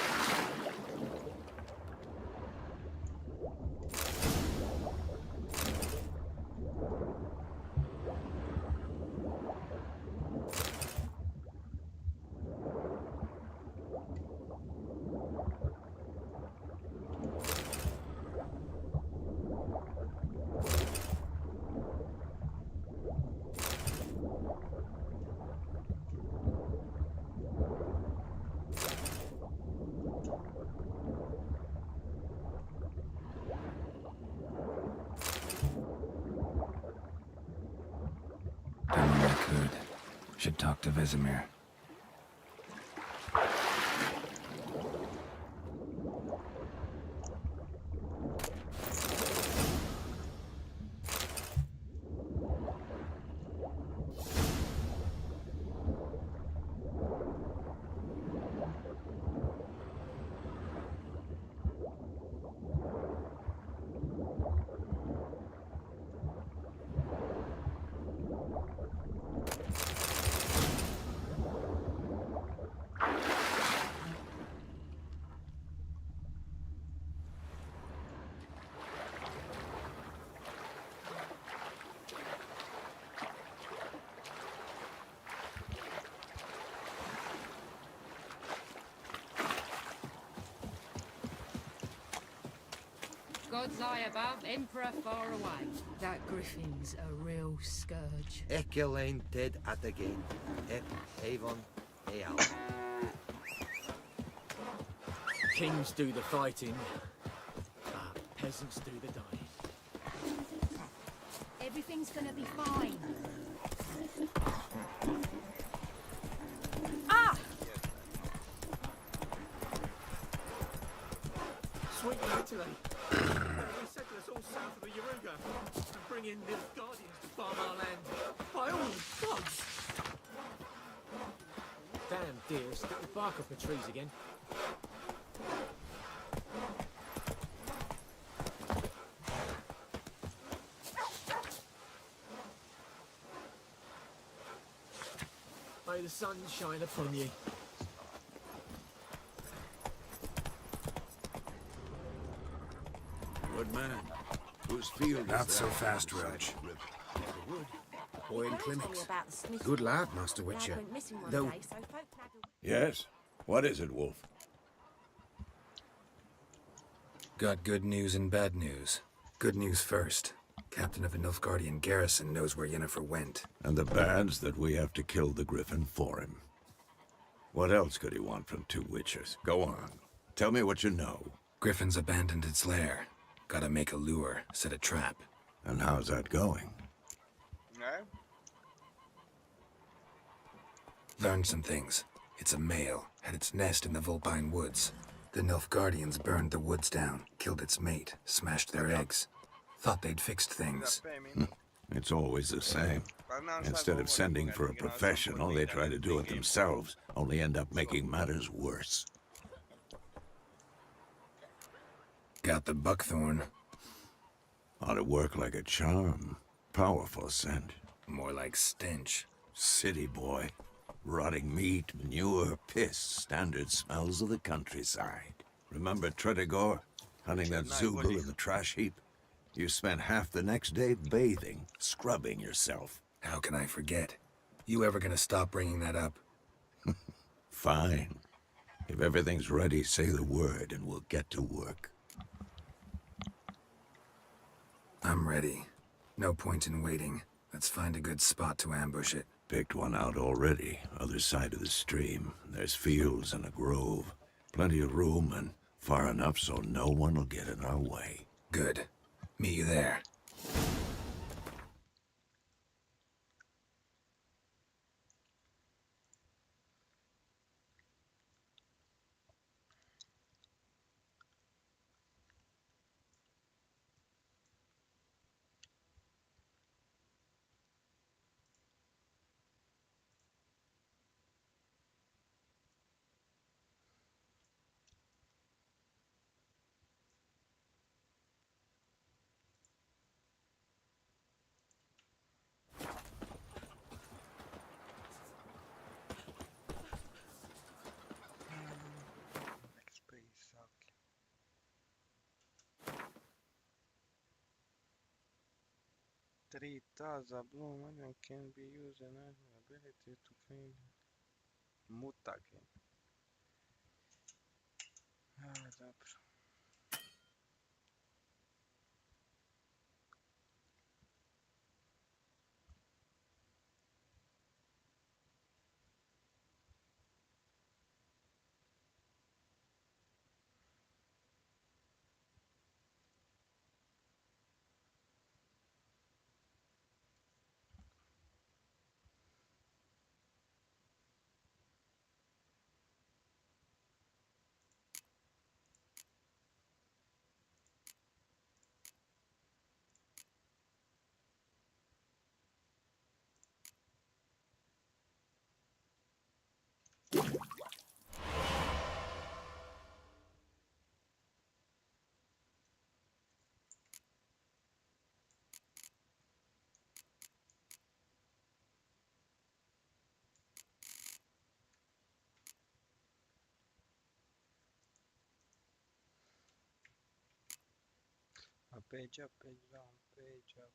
Done what I could. Should talk to Vesemir. God's eye above, Emperor far away. That griffin's a real scourge. Echelane dead at again. Avon, Eal. Kings do the fighting, peasants do the dying. Everything's gonna be fine. Sweet Italy. They settle us all south of the Yaruga and bring in the Guardians to farm our land. By all the gods! Damn deers, get the bark off the trees again. May the sun shine upon you. Good man. Whose field is Not that? so fast, Roach. Boy in Told me clinics. about the Smith. Good lad, Master Lad Witcher. went missing one Though... day, so folk had to... Yes? What is it, Wolf? Got good news and bad news. Good news first. Captain of a Nilfgaardian garrison knows where Yennefer went. And the bad's that we have to kill the Griffin for him. What else could he want from two witches? Go on. Tell me what you know. Griffin's abandoned its lair. Gotta make a lure, set a trap. And how's that going? No? Learned some things. It's a male, had its nest in the Vulpine Woods. The Nilfgaardians burned the woods down, killed its mate, smashed their eggs. Thought they'd fixed things. It's always the same. Instead of sending for a professional, they try to do it themselves, only end up making matters worse. Got the buckthorn. Ought to work like a charm. Powerful scent. More like stench. City boy. Rotting meat, manure, piss, standard smells of the countryside. Remember Tredigor? Hunting that Zoogle in the trash heap? You spent half the next day bathing, scrubbing yourself. How can I forget? You ever gonna stop bringing that up? Fine. If everything's ready, say the word and we'll get to work. I'm ready. No point in waiting. Let's find a good spot to ambush it. Picked one out already, other side of the stream. There's fields and a grove. Plenty of room and far enough so no one will get in our way. Good. Meet you there. 3 tiles a blue onion can be used and has the ability to clean mutagen. Dobro. A page up, page down, page up.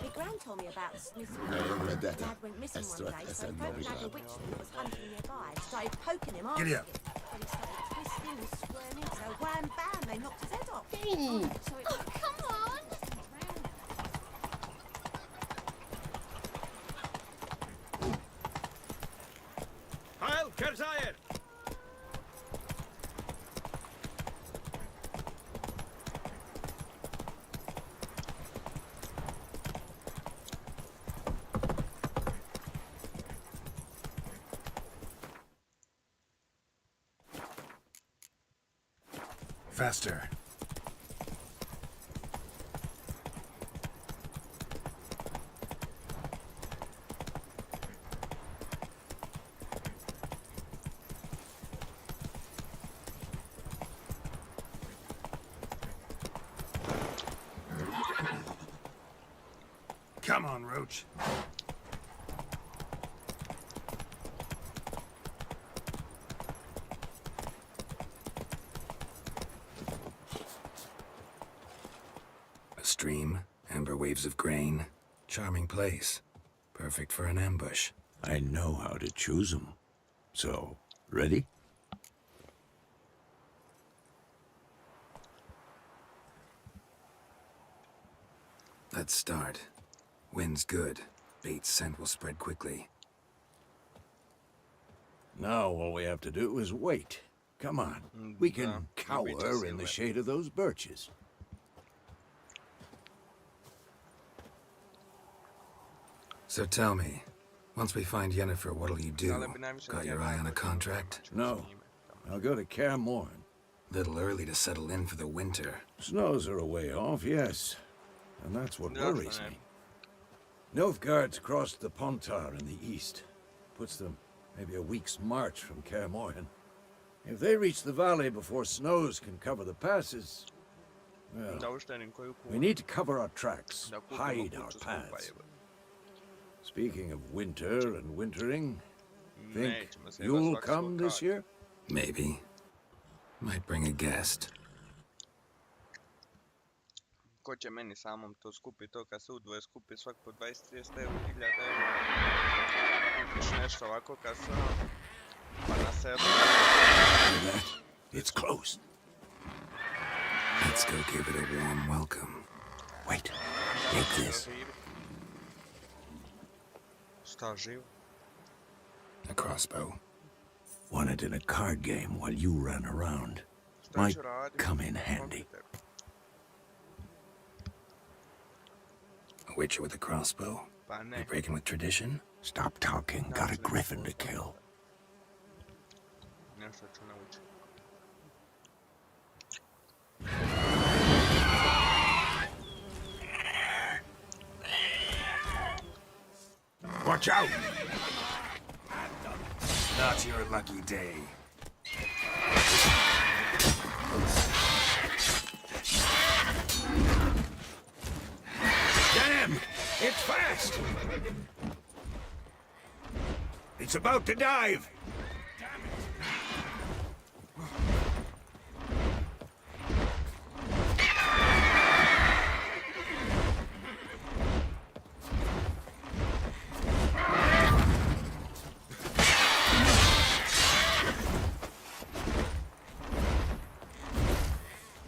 My gran told me about Smith's Vendetta. Dad went missing one day, so Esther folk had a witch that was hunting nearby. Started poking him, asking Giddy him. up. But he started twisting and squirming, so wham bam, they knocked his head off. So it come on! Heil Kerzaier! Faster. Come on, Roach. A stream, amber waves of grain. Charming place. Perfect for an ambush. I know how to choose them. So, ready? Let's start. Wind's good. Bait's scent will spread quickly. Now all we have to do is wait. Come on. We can cower in the shade of those birches. So tell me, once we find Yennefer, what'll you do? Got your eye on a contract? No. I'll go to Kaer Morhen. Little early to settle in for the winter. Snows are a way off, yes. And that's what worries me. Nilfgaard's crossed the Pontar in the east. Puts them maybe a week's march from Kaer Morhen. If they reach the valley before snows can cover the passes, well, we need to cover our tracks, hide our paths. Speaking of winter and wintering, think you'll come this year? Maybe. Might bring a guest. Ko će meni samom to skupi to kad se udvoje skupi svak po 20-30 eura, 1000 eura. Kupiš nešto ovako kad se pa na selu. It's close. Let's go give it a warm welcome. Wait, take this. Šta živo? A crossbow. Won it in a card game while you ran around. might come in handy. A witcher with a crossbow? You breaking with tradition? Stop talking. Got a griffin to kill. Nešto ću naučiti. Watch out! Not your lucky day. Damn! It's fast! It's about to dive!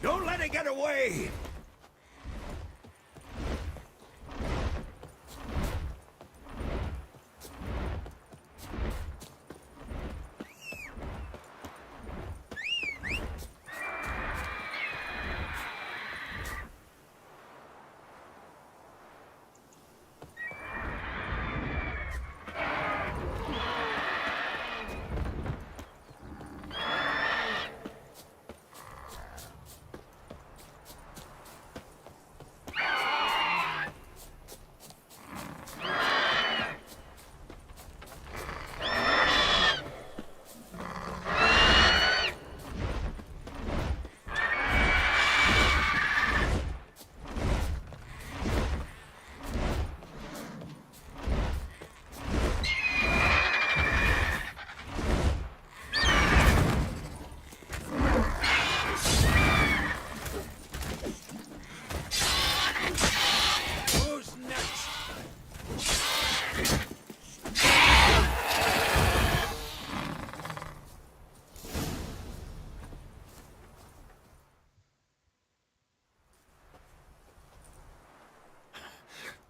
Don't let it get away!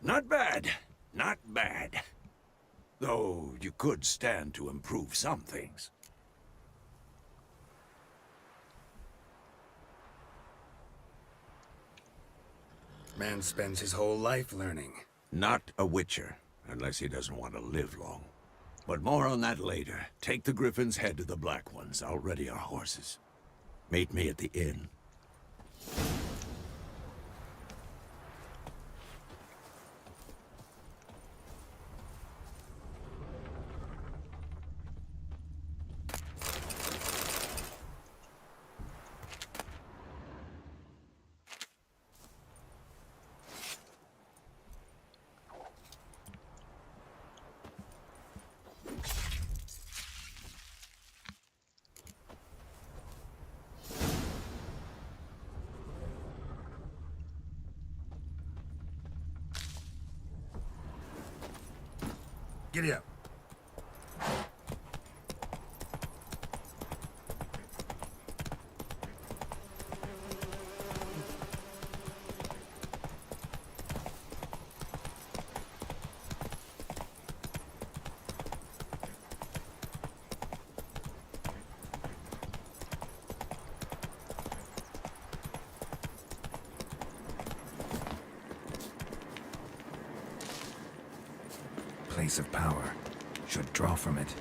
Not bad. Not bad. Though you could stand to improve some things. Man spends his whole life learning. Not a witcher, unless he doesn't want to live long. But more on that later. Take the griffin's head to the Black Ones. I'll ready our horses. Meet me at the inn. Giddy up. Place of power. Should draw from it.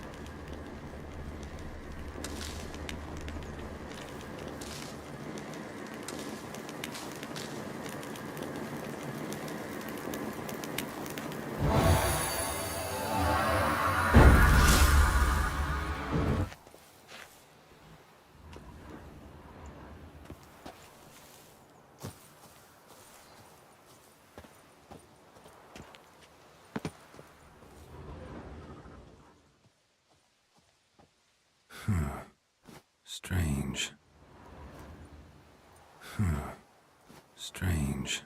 Strange. Strange.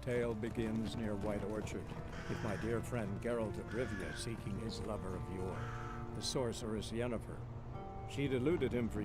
tale begins near White Orchard, with my dear friend Geralt of Rivia seeking his lover of yore, the sorceress Yennefer. She'd eluded him for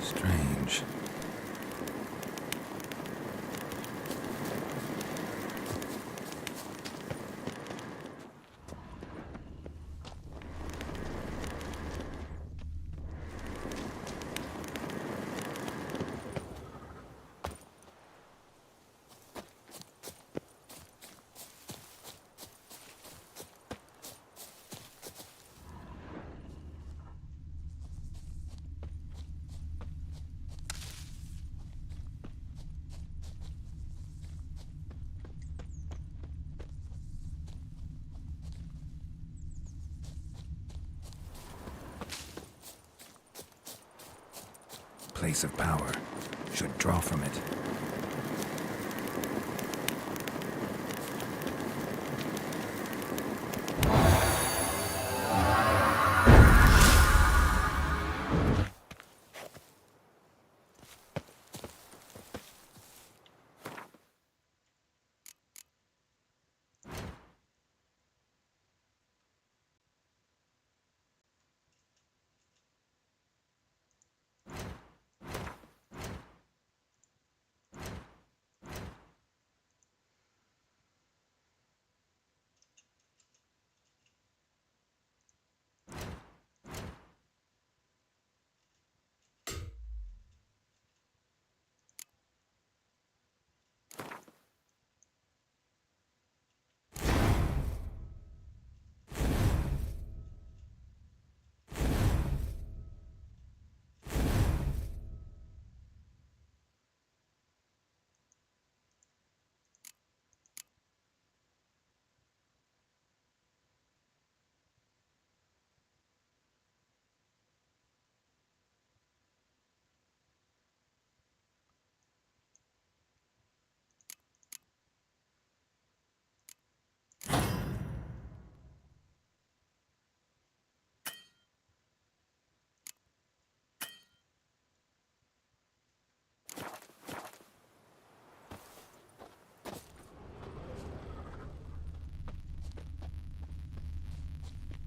Strange. Place of power. Should draw from it.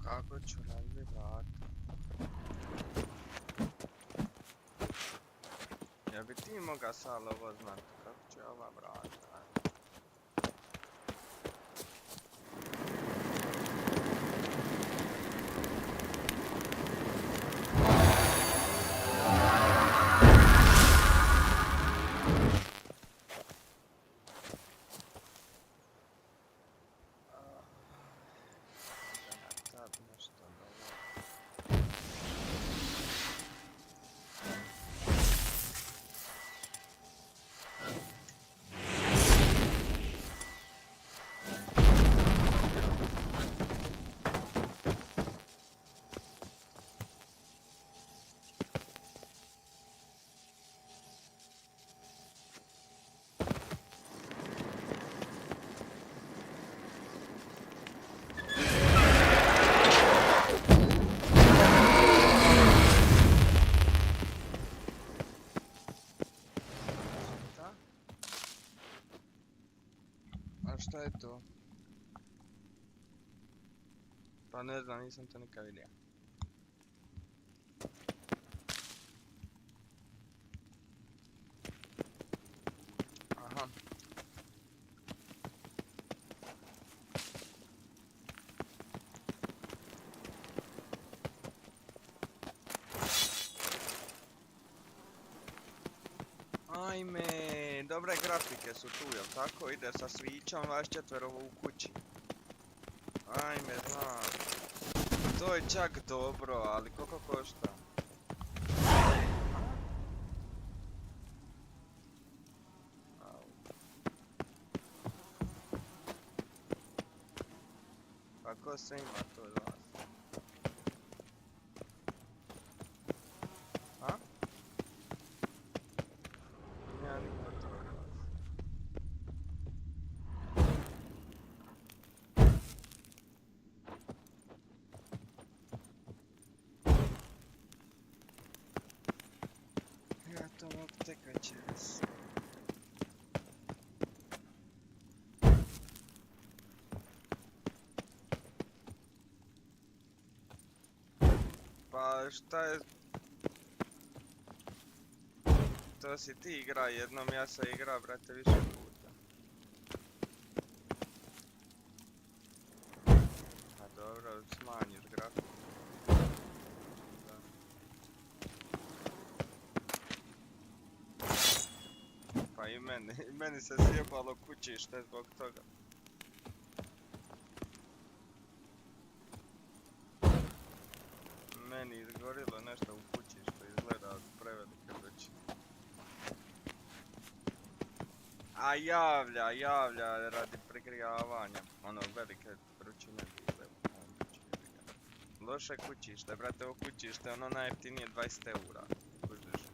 Kako ću razbiti vrata? Ja bi ti moga sad ovo znati, kako će ova vrata? Sad nešto dobro. A šta je to? Pa ne znam, nisam to nikad vidio. Aha. Ajme, dobre grafike su tu, jel tako? Ide sa svićom, vas četvero u kući. Ajme, znam. To je čak dobro, ali koliko košta? Pa ko se ima to od vas? A? Ja niko to od vas. Ja to mogu tek večeras. Pa šta je... To si ti igra jednom, ja sam igra, brate, više puta. A dobro, smanjiš grafiku. Da. Pa i meni se sjebalo kućište zbog toga. Meni izgorilo nešto u kući što izgleda prevelike kuće. A javlja radi pregrijavanja. Ono, velike vrućine bile u ovom kući. Loše kućište, brate, ovo kućište, ono najjeftinije 20 eura. Kužiš.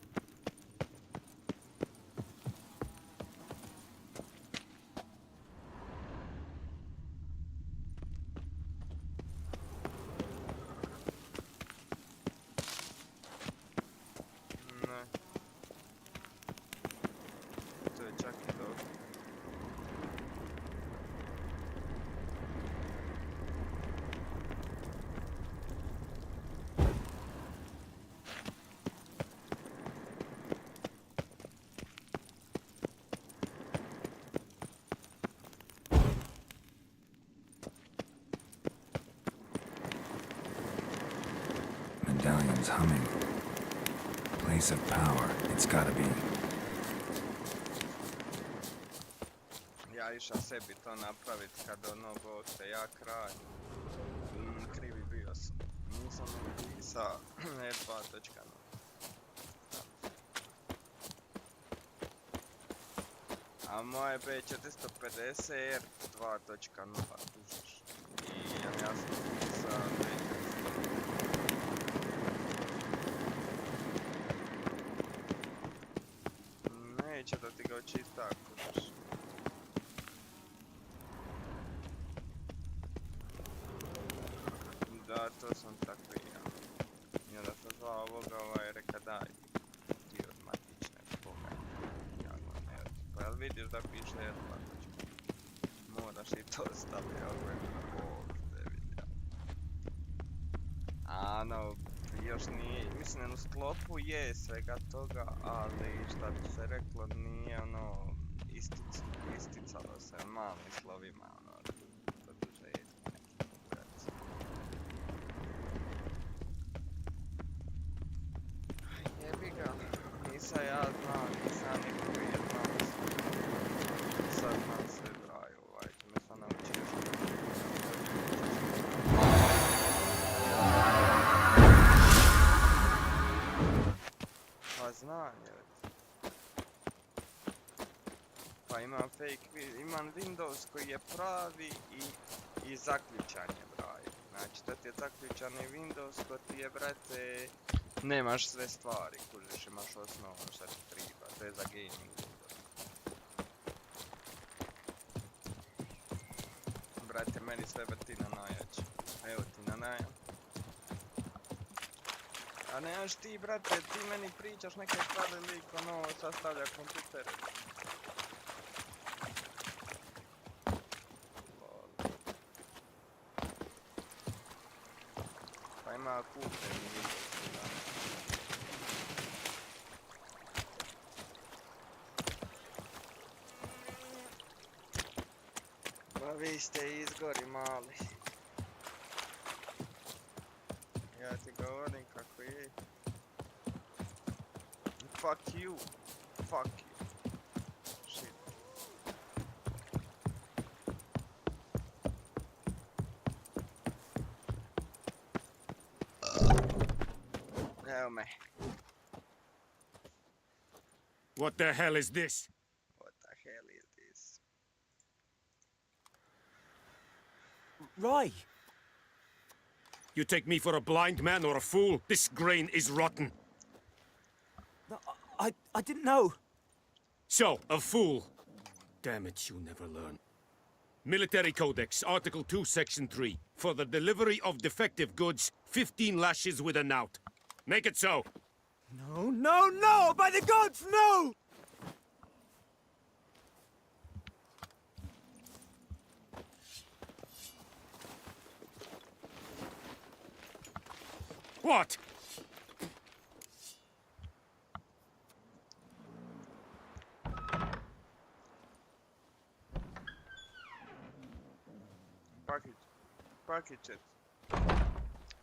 Ne. To je čak i dobro. Medallion's humming. Place of power, it's gotta be. Ja išao sebi to napravit kad ono goste, ja kraj. Krivi bio sam. Nisam napisao R2.0. A moje B450 R2.0, kužiš. I ja sam napisao neće da ti ga očista, kužiš. Da, to sam tako i ja. I onda sam zvao ovoga, reka daj ti od matične spomen. Ja go ne od. Pa jel vidiš da piše R2? Moraš i to staviti, ako je ovdje vidio. A no, još nije, mislim u sklopu je svega toga, ali šta bi se reklo, nije ono isticalo se malim slovima, ono, produžetke neki kurac. Jebi ga, nisam ja znao, nisam niko Vijetnam. Sad znam sve braju, to me sam naučio što. Pa znam je. Pa imam imam Windows koji je pravi i zaključan je braj. Znači to ti je zaključani Windows koji ti je, brate, nemaš sve stvari, kužiš, imaš osnovno šta ti treba, to je za gaming Windows. Brate, meni sve vrti na najjače. Evo ti na najjače. A nemaš ti, brate, ti meni pričaš neke stvari lik, ono, sastavlja kompjutere. Pa ima kupljeni Windows, da. Pa vi ste izgori mali. Ja ti govorim kako je. Fuck you. Fuck you. Evo me. What the hell is this? What the hell is this? Rye! You take me for a blind man or a fool? This grain is rotten. No, I didn't know. So, a fool. Damn it, you never learn. Military Codex, Article 2, Section 3. For the delivery of defective goods, 15 lashes with a knout. Make it so. No, no, no! By the gods, no! What? Pakit će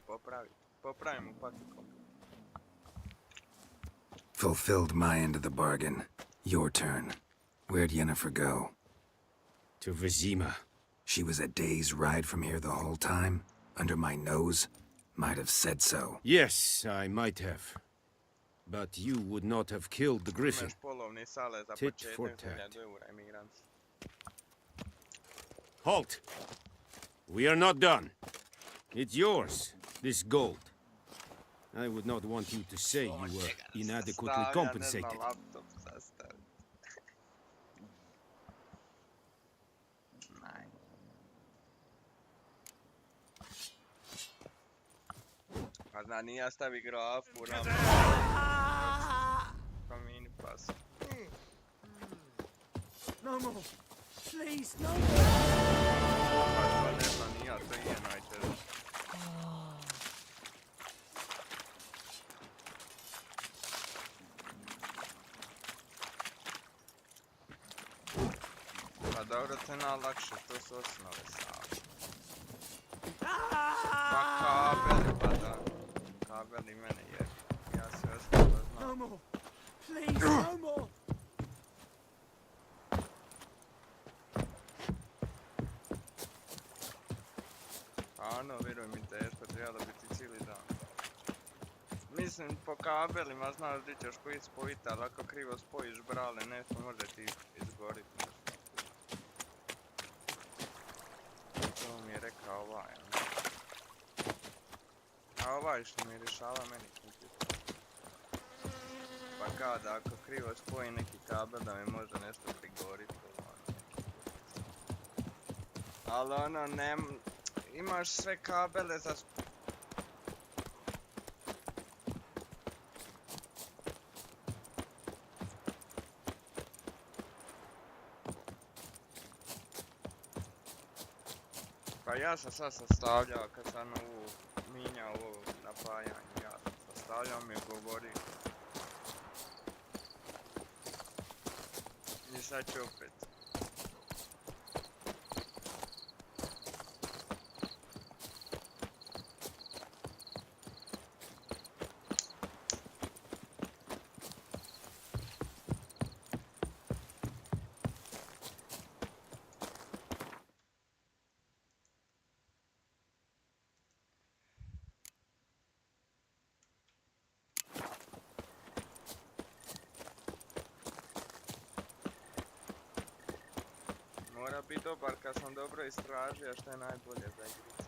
popraviti. Popravimo pakikom. Fulfilled my end of the bargain. Your turn. Where'd Yennefer go? To Vizima. She was a day's ride from here the whole time? Under my nose? Might have said so. Yes, I might have. But you would not have killed the griffin. Tit for tat. Halt! We are not done. It's yours, this gold. I would not want you to say you were inadequately compensated. Pa zna, nije ja stavi grafu na promijeni pas. No more. Please, no more. Pa ne zna, nije ja, to je najčešće. Pa dobro, to je najlakše, to su osnove same. Pa kabeli, pa da. Kabeli mene je. Ja sve ostalo znam. No more. Please, no more. Ano, vjeruj mi, teško, treba da biti cijeli dan. Mislim, po kabelima znaš di ćeš koji spojiti, ali ako krivo spojiš brale, nešto može ti izgoriti. To mi je rekao ovaj, ono. A ovaj što mi rješava meni kompjuter. Pa kada ako krivo spoji neki kabel da mi može nešto prigoriti, ono. Ali ono, imaš sve kabele za Pa ja sam sad sastavljao kad sam minjao ovo napajanje, ja sam sastavljao mi je govori. I sad ću opet. Mora biti dobar kad sam dobro istražio što je najbolje za igrice.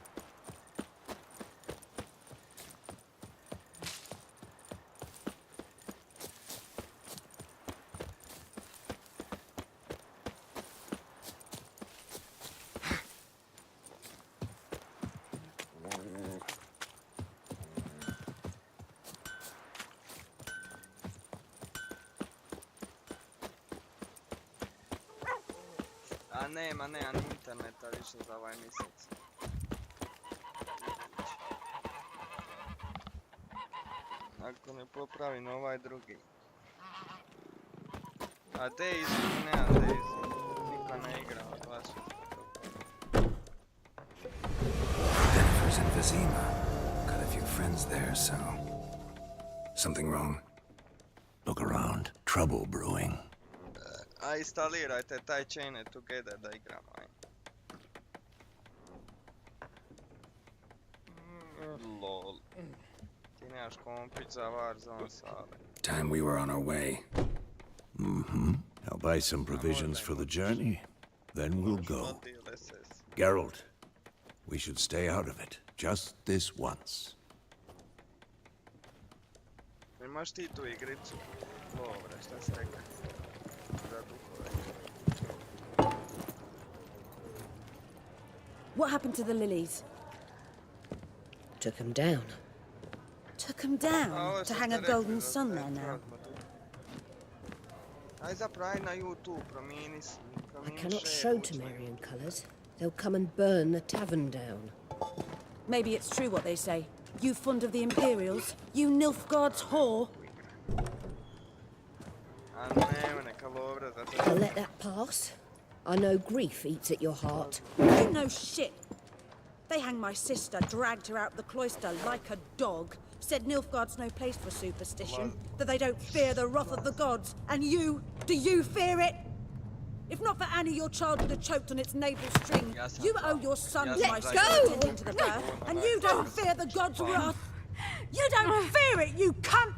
A nema interneta više za ovaj mjesec. Ako ne popravim ovaj drugi. A Daisy, nema Daisy. Niko ne igra od vas. Yennefer's in Vizima. Got a few friends there, so... Something wrong? Look around. Trouble brewing. A instalirajte taj Chain Together da igramo, aj. Lol. Ti Nemaš kompić za Warzone sale. Time we were on our way. Mm-hmm. I'll buy some provisions for the journey, then we'll go. Geralt, we should stay out of it, just this once. Imaš ti tu igricu? Lovre, šta si rekao? Za duhove. What happened to the lilies? Took them down. Took them down to hang a golden sun there now. Aj zapravi na YouTube, promijeni I cannot show Temerian colours. They'll come and burn the tavern down. Maybe it's true what they say. You fond of the Imperials? You Nilfgaard's whore? I'll let that pass. I know grief eats at your heart. You know shit. They hanged my sister, dragged her out of the cloister like a dog. Said Nilfgaard's no place for superstition, that they don't fear the wrath of the gods. And you, do you fear it? If not for Annie, your child would have choked on its navel string. You owe your son to my sister attending to the birth, and you don't fear the gods' wrath. You don't fear it, you cunt!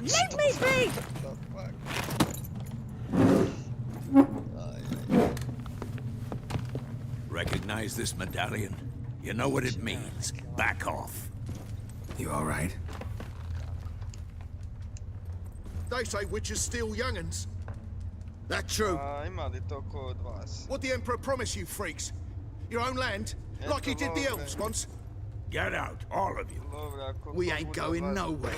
Leave me be! Recognize this medallion? You know what it means. Back off. You all right? They say witches steal young'uns. That true? What'd the Emperor promise you, freaks? Your own land? Like he did the elves once? Get out, all of you. We ain't going nowhere.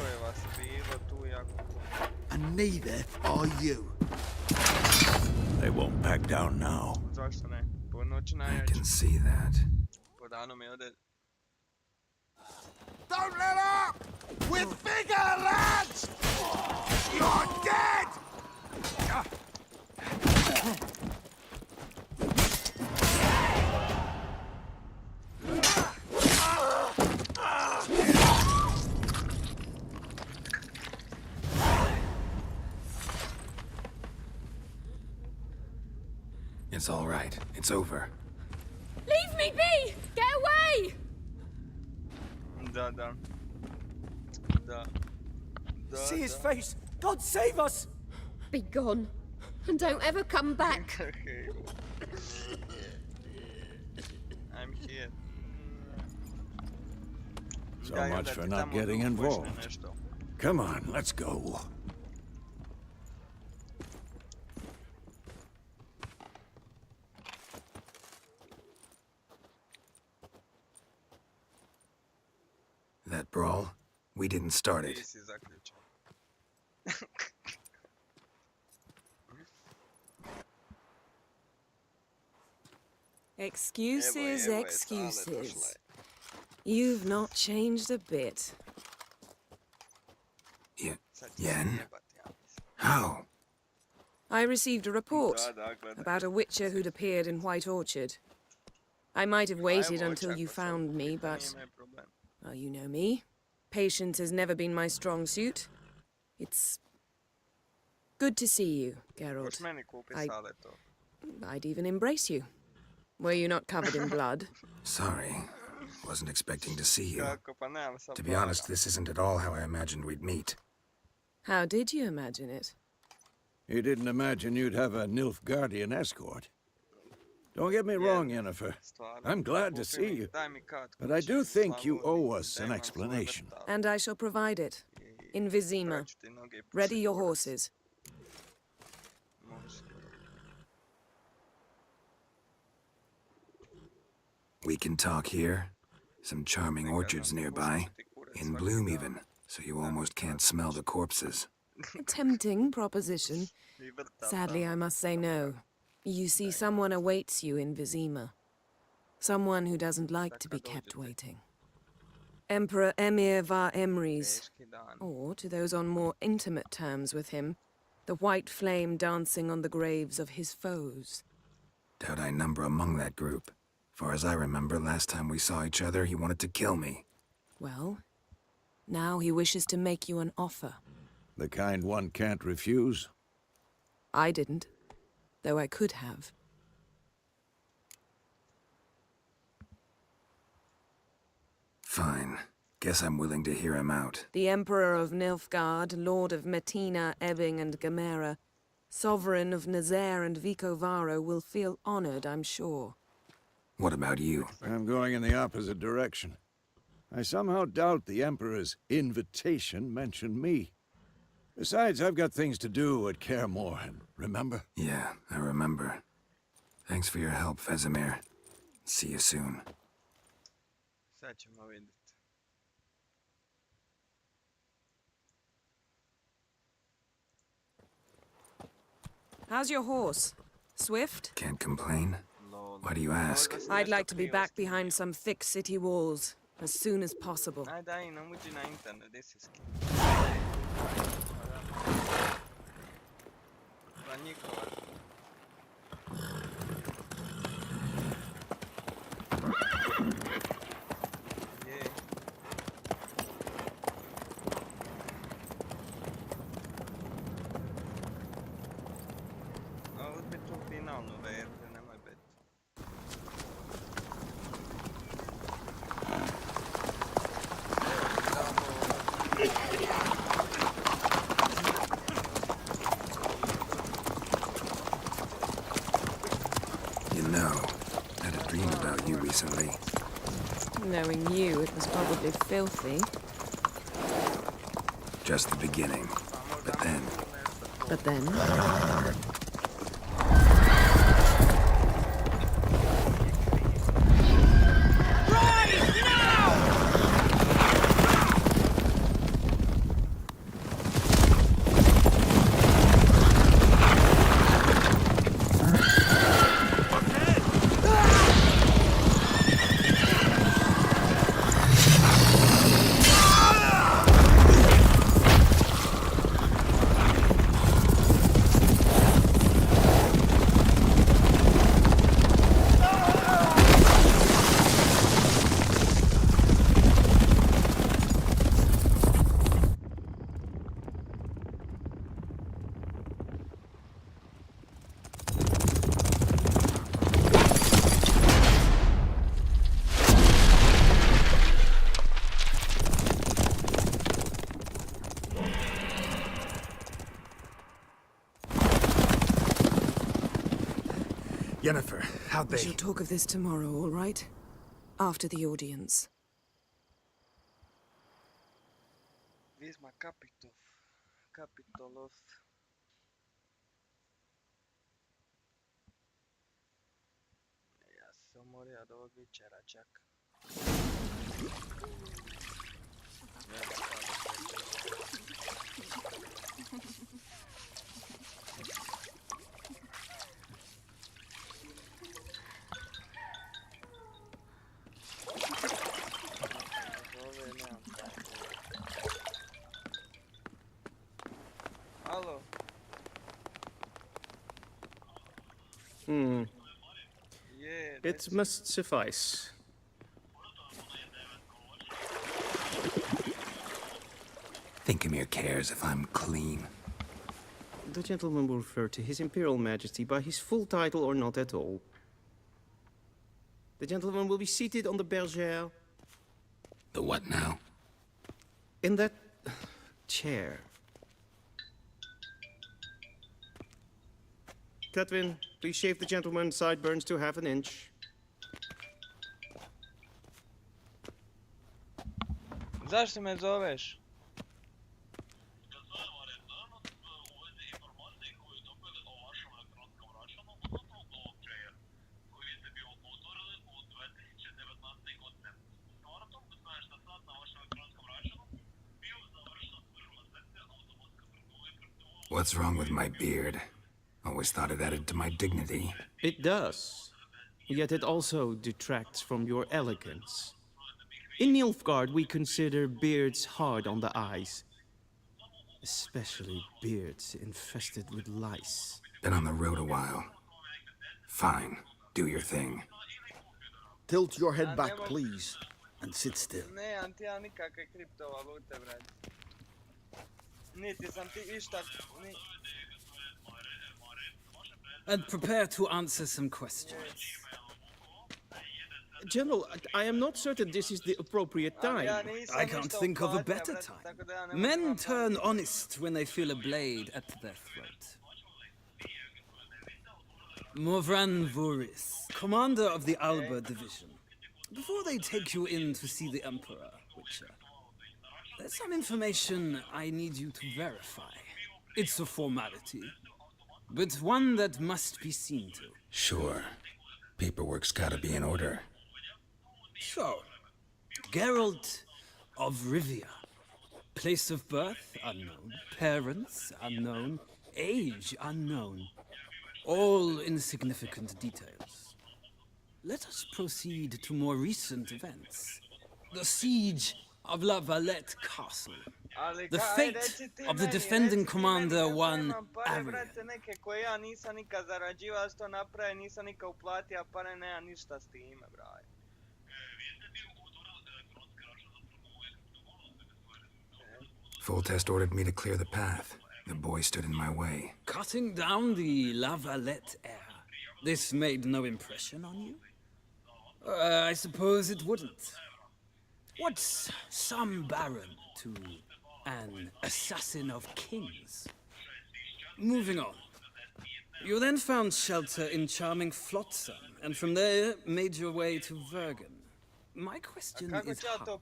And neither are you. They won't back down now. I can see that. Don't let up! We're bigger, lads! You're dead! It's all right. It's over. Leave me be! Get away! See his face! God save us! Be gone. And don't ever come back. I'm here. So much for not getting involved. Come on, let's go. That brawl, we didn't start it. Excuses, excuses. You've not changed a bit. Yen? How? I received a report about a witcher who'd appeared in White Orchard. I might have waited until you found me, but... well, you know me. Patience has never been my strong suit. It's... good to see you, Geralt. I'd even embrace you. Were you not covered in blood? Sorry. Wasn't expecting to see you. To be honest, this isn't at all how I imagined we'd meet. How did you imagine it? You didn't imagine you'd have a Nilfgaardian escort. Don't get me wrong, Yennefer. I'm glad to see you. But I do think you owe us an explanation. And I shall provide it. In Vizima. Ready your horses. We can talk here. Some charming orchards nearby. In bloom even, so you almost can't smell the corpses. A tempting proposition. Sadly, I must say no. You see, someone awaits you in Vizima. Someone who doesn't like to be kept waiting. Emperor Emir var Emrys, or, to those on more intimate terms with him, the white flame dancing on the graves of his foes. Doubt I number among that group. Far as I remember, last time we saw each other, he wanted to kill me. Well, now he wishes to make you an offer. The kind one can't refuse? I didn't, though I could have. Guess I'm willing to hear him out. The Emperor of Nilfgaard, Lord of Metina, Ebbing, and Gamera, Sovereign of Nazaire and Vicovaro will feel honored, I'm sure. What about you? I'm going in the opposite direction. I somehow doubt the Emperor's invitation mentioned me. Besides, I've got things to do at Kaer Morhen, remember? Yeah, I remember. Thanks for your help, Vesemir. See you soon. Sad ćemo vidjeti. How's your horse? Swift? Can't complain. Why do you ask? I'd like to be back behind some thick city walls as soon as possible. Aj daj, nam uđi na internet, gdje si skin? Pa njihova. Je. A uzmi tu finalnu verziju, nemoj biti. You know, I had a dream about you recently. Knowing you, it was probably filthy. Just the beginning. But then... But then? Yennefer, how'd We they... shall talk of this tomorrow, all right? After the audience. Visma Kapitolov. Ja sam se umorio od ovog wichera čak. Alo. It must suffice. Think Emir cares if I'm clean. The gentleman will refer to His Imperial Majesty by his full title or not at all. The gentleman will be seated on the bergère. The what now? In that chair. Catwin, please shave the gentleman's sideburns to half an inch. Zašto me zoveš? What's wrong with my beard? Always thought it added to my dignity. It does. Yet it also detracts from your elegance. In Nilfgaard, we consider beards hard on the eyes. Especially beards infested with lice. Been on the road a while. Fine, do your thing. Tilt your head back, please, and sit still. Nemam ti ja nikakve kriptovalute, brać. Niti sam ti išta... And prepare to answer some questions. General, I am not certain this is the appropriate time. I can't think of a better time. Men turn honest when they feel a blade at their throat. Morvran Vuris, commander of the Alba Division. Before they take you in to see the Emperor, Witcher, there's some information I need you to verify. It's a formality, but one that must be seen to. Sure. Paperwork's gotta be in order. So, Geralt of Rivia. Place of birth unknown, parents unknown, age unknown. All insignificant details. Let us proceed to more recent events. The siege of La Valette Castle. The fate of the defending commander, one Arian. Foltest ordered me to clear the path. The boy stood in my way. Cutting down the La Valette heir. This made no impression on you? I suppose it wouldn't. What's some baron to an assassin of kings? Moving on. You then found shelter in charming Flotsam, and from there made your way to Vergen. My question is how?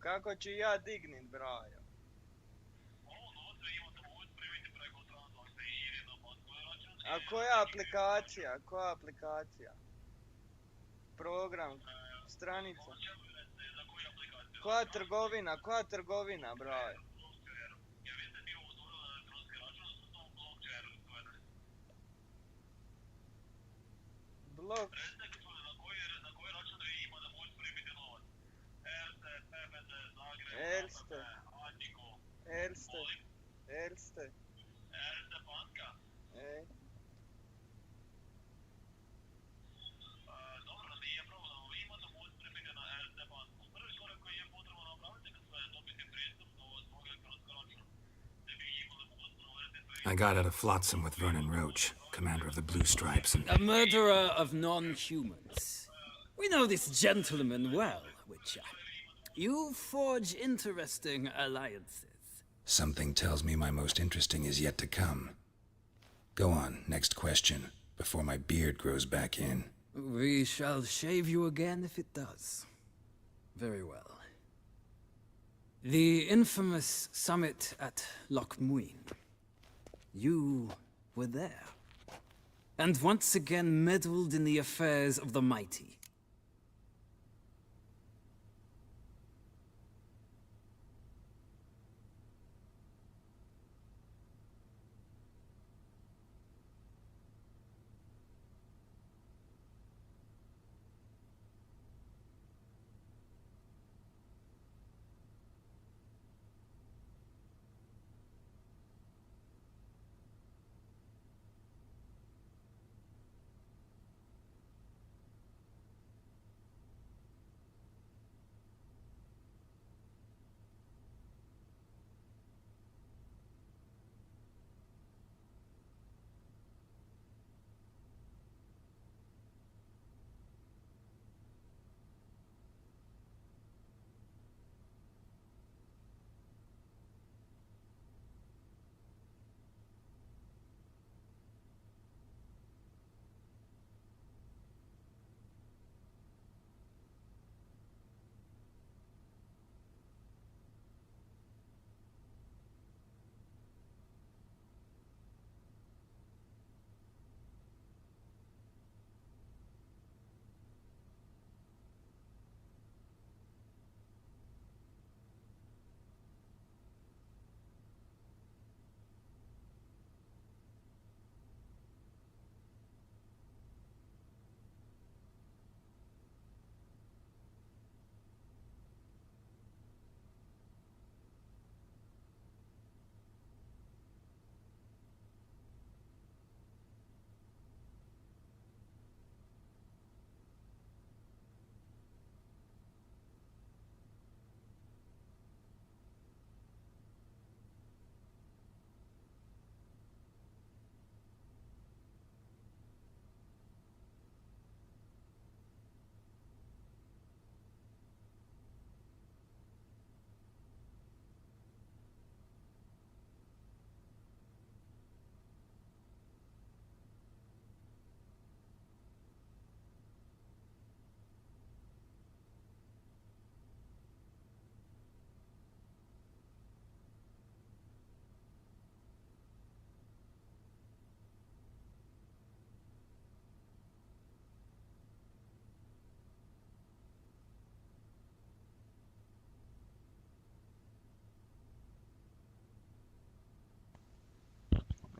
Kako ću ja dignit, brajo? A koja aplikacija? Koja aplikacija? Program, stranica. Koja trgovina, brajo? Blok. Erste. Ej. I got out of Flotsam with Vernon Roach, commander of the Blue Stripes, and... A murderer of non-humans. We know this gentleman well, Witcher. You forge interesting alliances. Something tells me my most interesting is yet to come. Go on, next question, before my beard grows back in. We shall shave you again if it does. Very well. The infamous summit at Loch Muin. You were there. And once again meddled in the affairs of the mighty.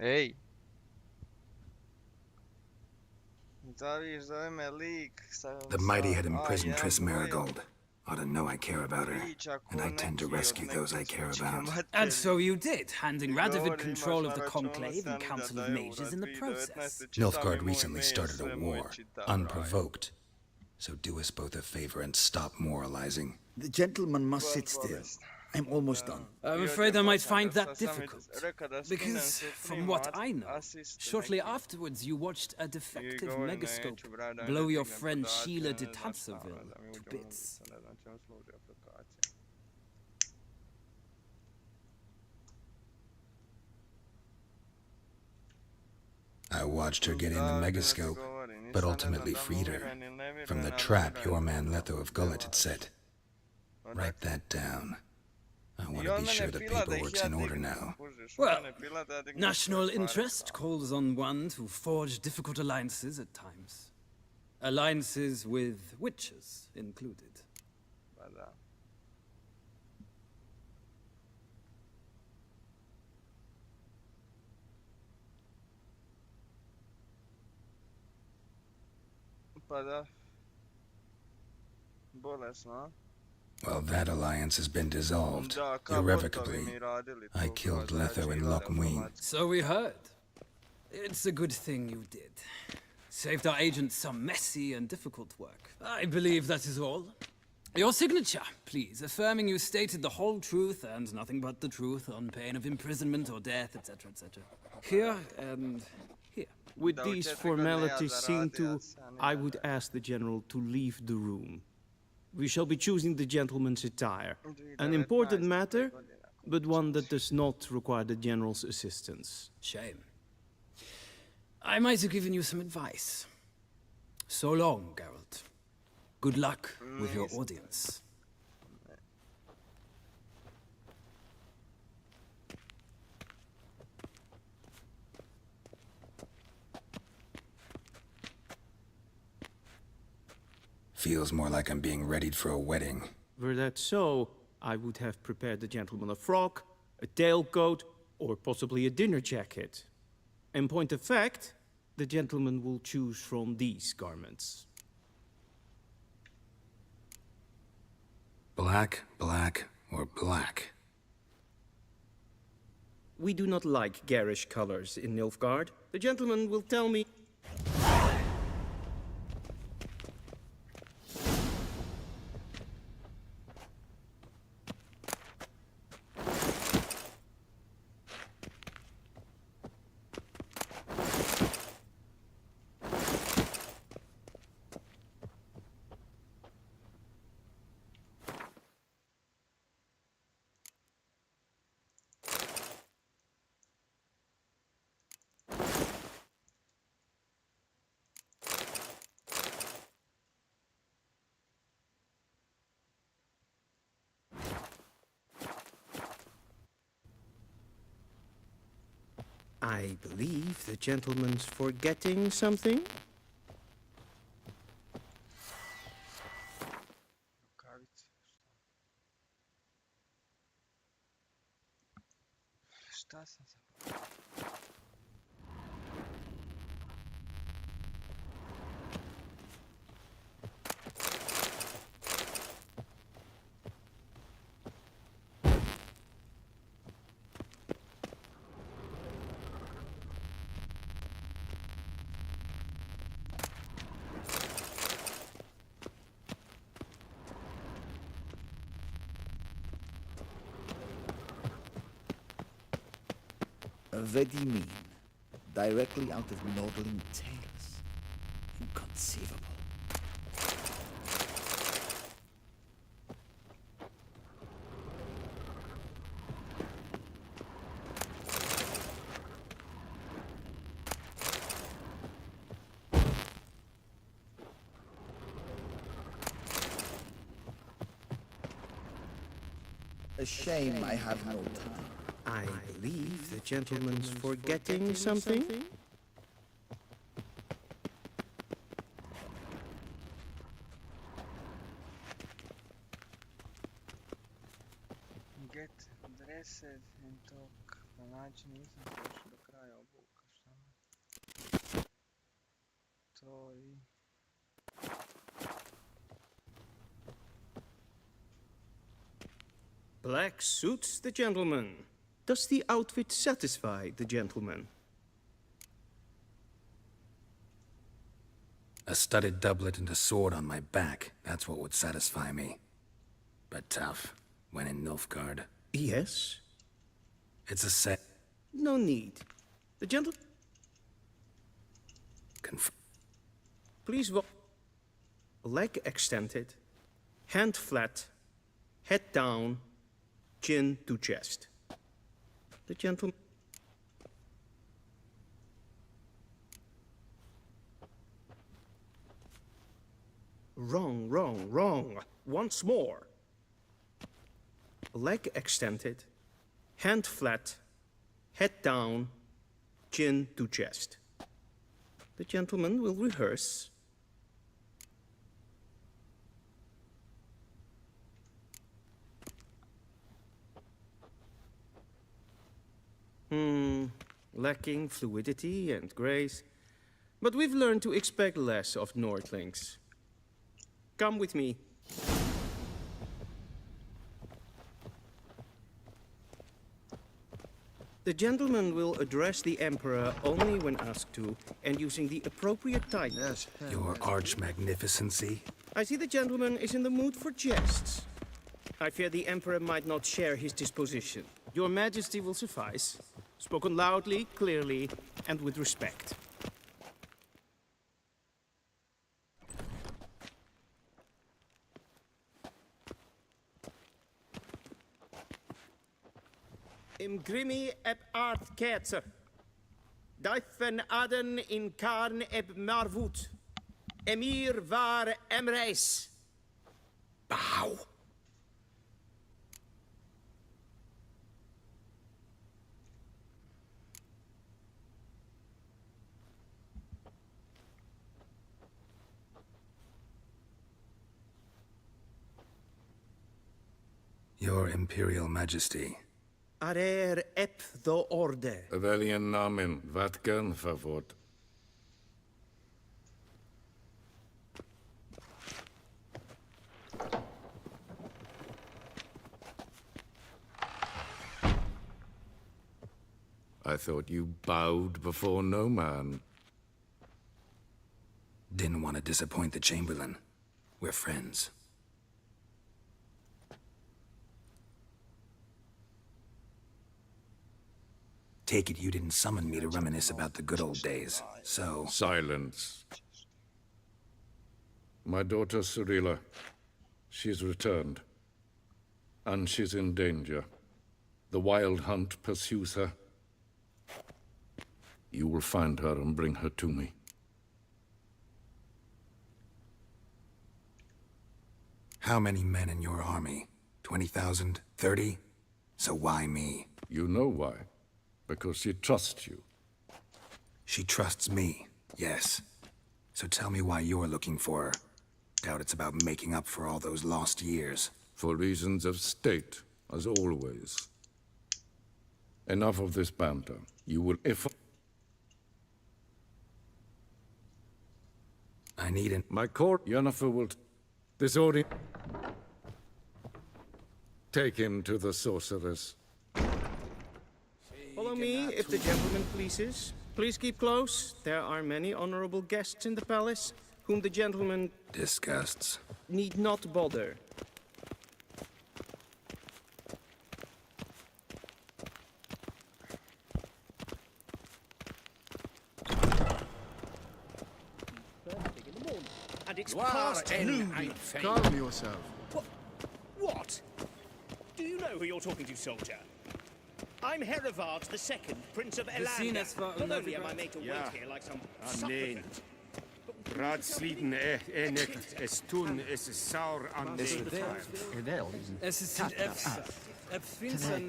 Ej! Zove me lik The mighty had imprisoned Triss Marigold. Ought to know I care about her, and I tend to rescue those I care about. And so you did, handing Radovid control of the Conclave and Council of Mages in the process. Nilfgaard recently started a war, unprovoked. So do us both a favor and stop moralizing. The gentleman must sit still. I'm almost done. I'm afraid I might find that difficult. Because, from what I know, shortly afterwards you watched a defective megascope blow your friend Sheila de Tanseville to bits. I watched her get in the megascope, but ultimately freed her from the trap your man Letho of Gullet had set. Write that down. I want to be sure the paperwork's in order now. Well, national interest calls on one to forge difficult alliances at times. Alliances with witches included. Well, that alliance has been dissolved, irrevocably. I killed Letho in Loch Muin. So we heard. It's a good thing you did. Saved our agents some messy and difficult work. I believe that is all. Your signature, please, affirming you stated the whole truth and nothing but the truth on pain of imprisonment or death, etc., etc. Here and here. With these formalities seen to, I would ask the General to leave the room. We shall be choosing the gentleman's attire. An important matter, but one that does not require the General's assistance. Shame. I might have given you some advice. So long, Geralt. Good luck with your audience. Feels more like I'm being readied for a wedding. Were that so, I would have prepared the gentleman a frock, a tailcoat, or possibly a dinner jacket. In point of fact, the gentleman will choose from these garments. Black, black, or black? We do not like garish colors in Nilfgaard. The gentleman will tell me... I believe the gentleman's forgetting something? Šta sam zaboravio? Vedimin, directly out of Nordling tales. Inconceivable. A shame I have no time. I believe the gentleman's forgetting something? Get dressed and talk. Na način nisam došao do kraja obuka. story. Black suits the gentleman. Does the outfit satisfy the gentleman? A studded doublet and a sword on my back, that's what would satisfy me. But tough, when in Nilfgaard. Yes? It's a set. No need. The gentle... Please leg extended, hand flat, head down, chin to chest. The gentleman... Wrong, wrong, wrong. Once more. Leg extended, hand flat, head down, chin to chest. The gentleman will rehearse. Lacking fluidity and grace. But we've learned to expect less of Nordlings. Come with me. The gentleman will address the Emperor only when asked to, and using the appropriate titles. Your arch-magnificency? I see the gentleman is in the mood for jests. I fear the Emperor might not share his disposition. Your Majesty will suffice. Spoken loudly, clearly, and with respect. Im grimi eb art ketzer. Duifen aden in karn eb marvoet. Emir var emreis. Bow. Your Imperial Majesty. Arer ep the orde. Welchen Namen? Wat gern verwort? I thought you bowed before no man. Didn't want to disappoint the Chamberlain. We're friends. Take it you didn't summon me to reminisce about the good old days, so... Silence. My daughter Cyrilla, she's returned. And she's in danger. The Wild Hunt pursues her. You will find her and bring her to me. How many men in your army? 20,000? 30? So why me? You know why. Because she trusts you. She trusts me, yes. So tell me why you're looking for her. Doubt it's about making up for all those lost years. For reasons of state, as always. Enough of this banter. You will I need an... My court, Yennefer will... Disorder... Take him to the sorceress. Follow me, if the gentleman pleases. Please keep close. There are many honorable guests in the palace, whom the gentleman... disgusts. ...need not bother. And it's past noon. Calm yourself. What? Do you know who you're talking to, soldier? I'm Herivard II, Prince of Elander. Not only am I made to wait here like some supplicant. Raadsleden echt es tun, es is saur aan de Es ist Äpfeln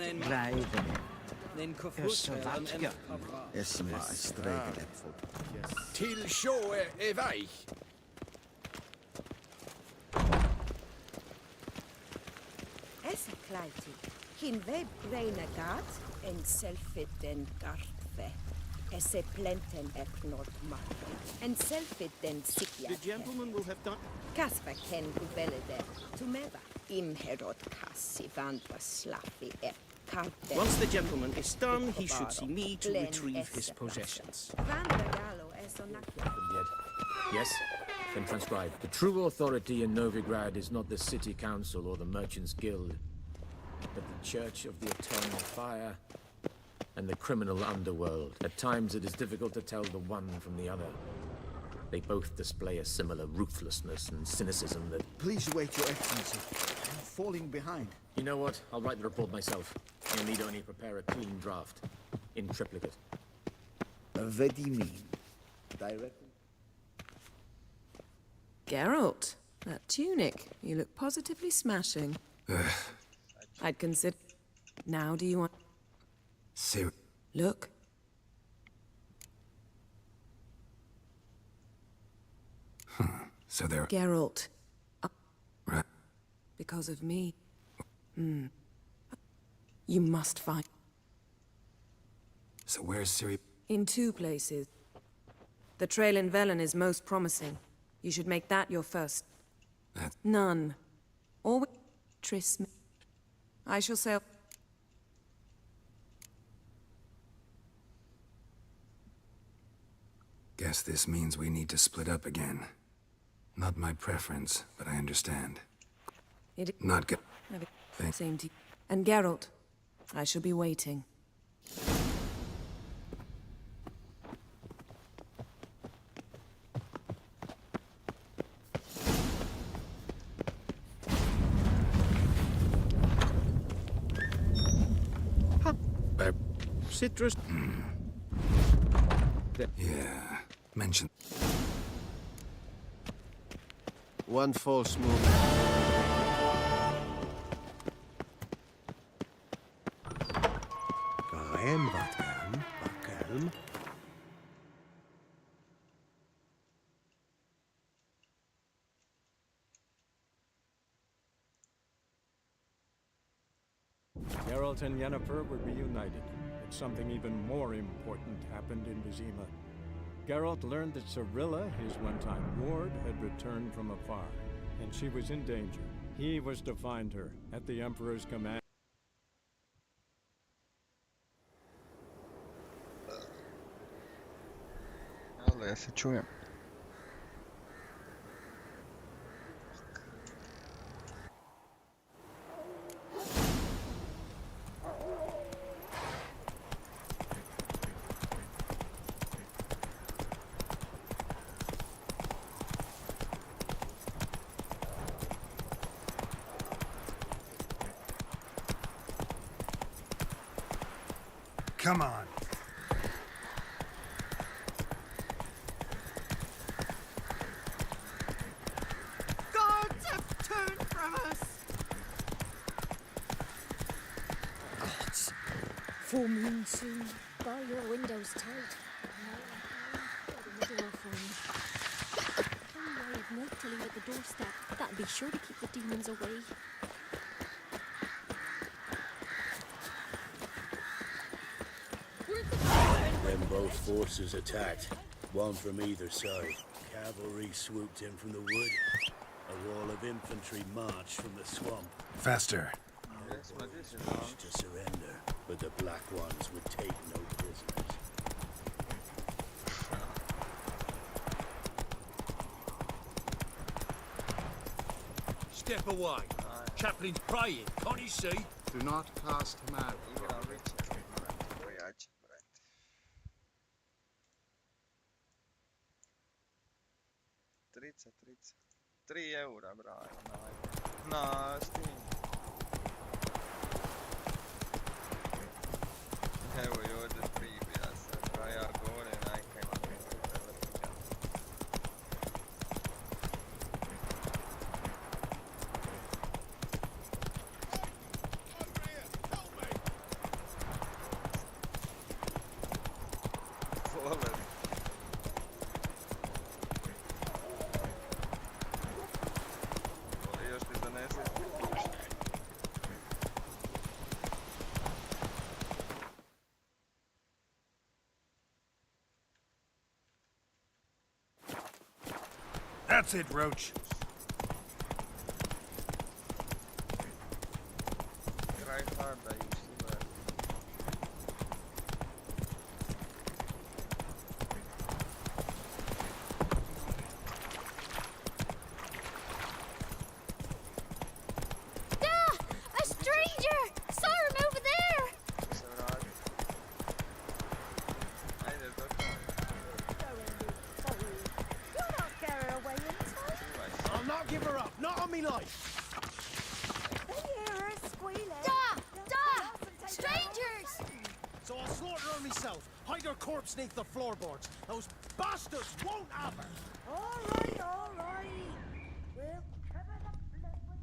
den Koffer Es maar streken äpfel. Till show weich. Essa kleiti. Hin web reine gat en selfit den gartfe. Esse plenten eknod mak. En selfit den sikja. The gentleman will have done. Kaspa ken ubelede. Tumeva. Imherod kassi vandra slaffi et karpe. Once the gentleman is done, he should see me to retrieve his possessions. Yes? Then transcribe. The true authority in Novigrad is not the city council or the merchants' guild, but the Church of the Eternal Fire and the criminal underworld. At times it is difficult to tell the one from the other. They both display a similar ruthlessness and cynicism that... Please wait, Your Excellency. I'm falling behind. You know what? I'll write the report myself. You'll need only prepare a clean draft. In triplicate. What do you mean? Direct? Geralt, that tunic. You look positively smashing. I'd consider... Now do you want... Sir. Look. So there... Geralt. Right. Because of me. You must find... So where's Ciri? In 2 places. The trail in Velen is most promising. You should make that your first. None. Always... Tris... I shall sail... Guess this means we need to split up again. Not my preference, but I understand. Not good. Same to you. And Geralt, I shall be waiting. Citrus. Yeah. Mention. One false move. Vakelm. Geralt and Yennefer were reunited, but something even more important happened in Vizima. Geralt learned that Cirilla, his one-time ward, had returned from afar, and she was in danger. He was to find her, at the Emperor's command. Ale ja se čujem. Come on. Guards have turned from us! Gods. Full moon soon. Bar your windows tight. Open the door for me. One way of night to leave at the doorstep. That'll be sure to keep the demons away. Then both forces attacked, one from either side. Cavalry swooped in from the wood. A wall of infantry marched from the swamp. Faster. Pushed to surrender, but the Black Ones would take no prisoners. Step away. Chaplain's praying, can't you see? Do not cast him out. Trica. 3 eura, bravo. Na, Steam. Evo i ovdje pribija se, a ja govorim, najkaj vam je vrtiga. Volim. Još ti donese. That's it, Roach. A stranger! Saw him over there! I'll not give her up. Not on me life. Strangers! So I'll slaughter her myself. Hide her corpse neath the floorboards. Those bastards won't have her. All right, all right. We'll cover the blood with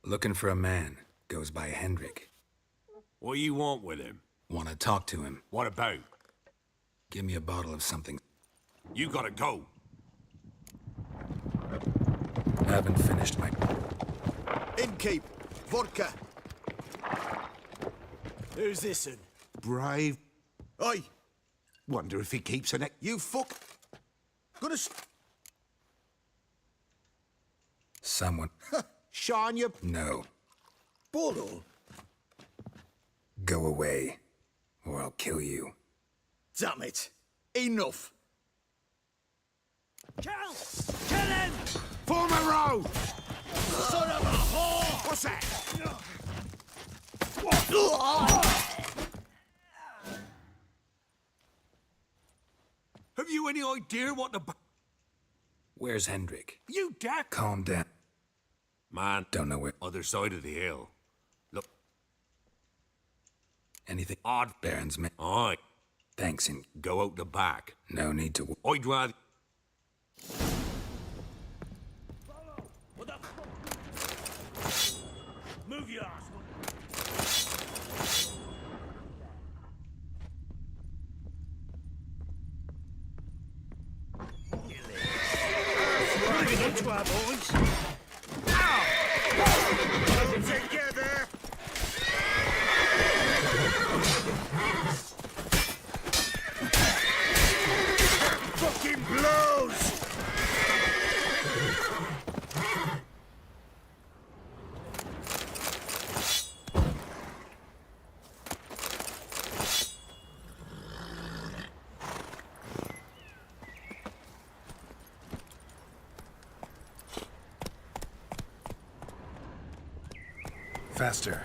Looking for a man. Goes by Hendrik. What do you want with him? Want to talk to him. What about? Give me a bottle of something. You gotta go. Haven't finished my... Innkeep. Vodka. Who's this in? Brave. Oi! Wonder if he keeps an... You fuck... Gonna... Someone... Sean, you... No. Bolo. Go away, or I'll kill you. Damn it. Enough. Kill! Kill him! Form a row! Son of a whore! What's that? Have you any idea what the... Where's Hendrik? You daft... Calm down. Man, Don't know where... other side of the hill. Look. Anything Odd. Baron's man. Aye. Thanks, and Go out the back. no need to... I'd rather... Move your ass. Boys. Together. Fucking blows. Faster.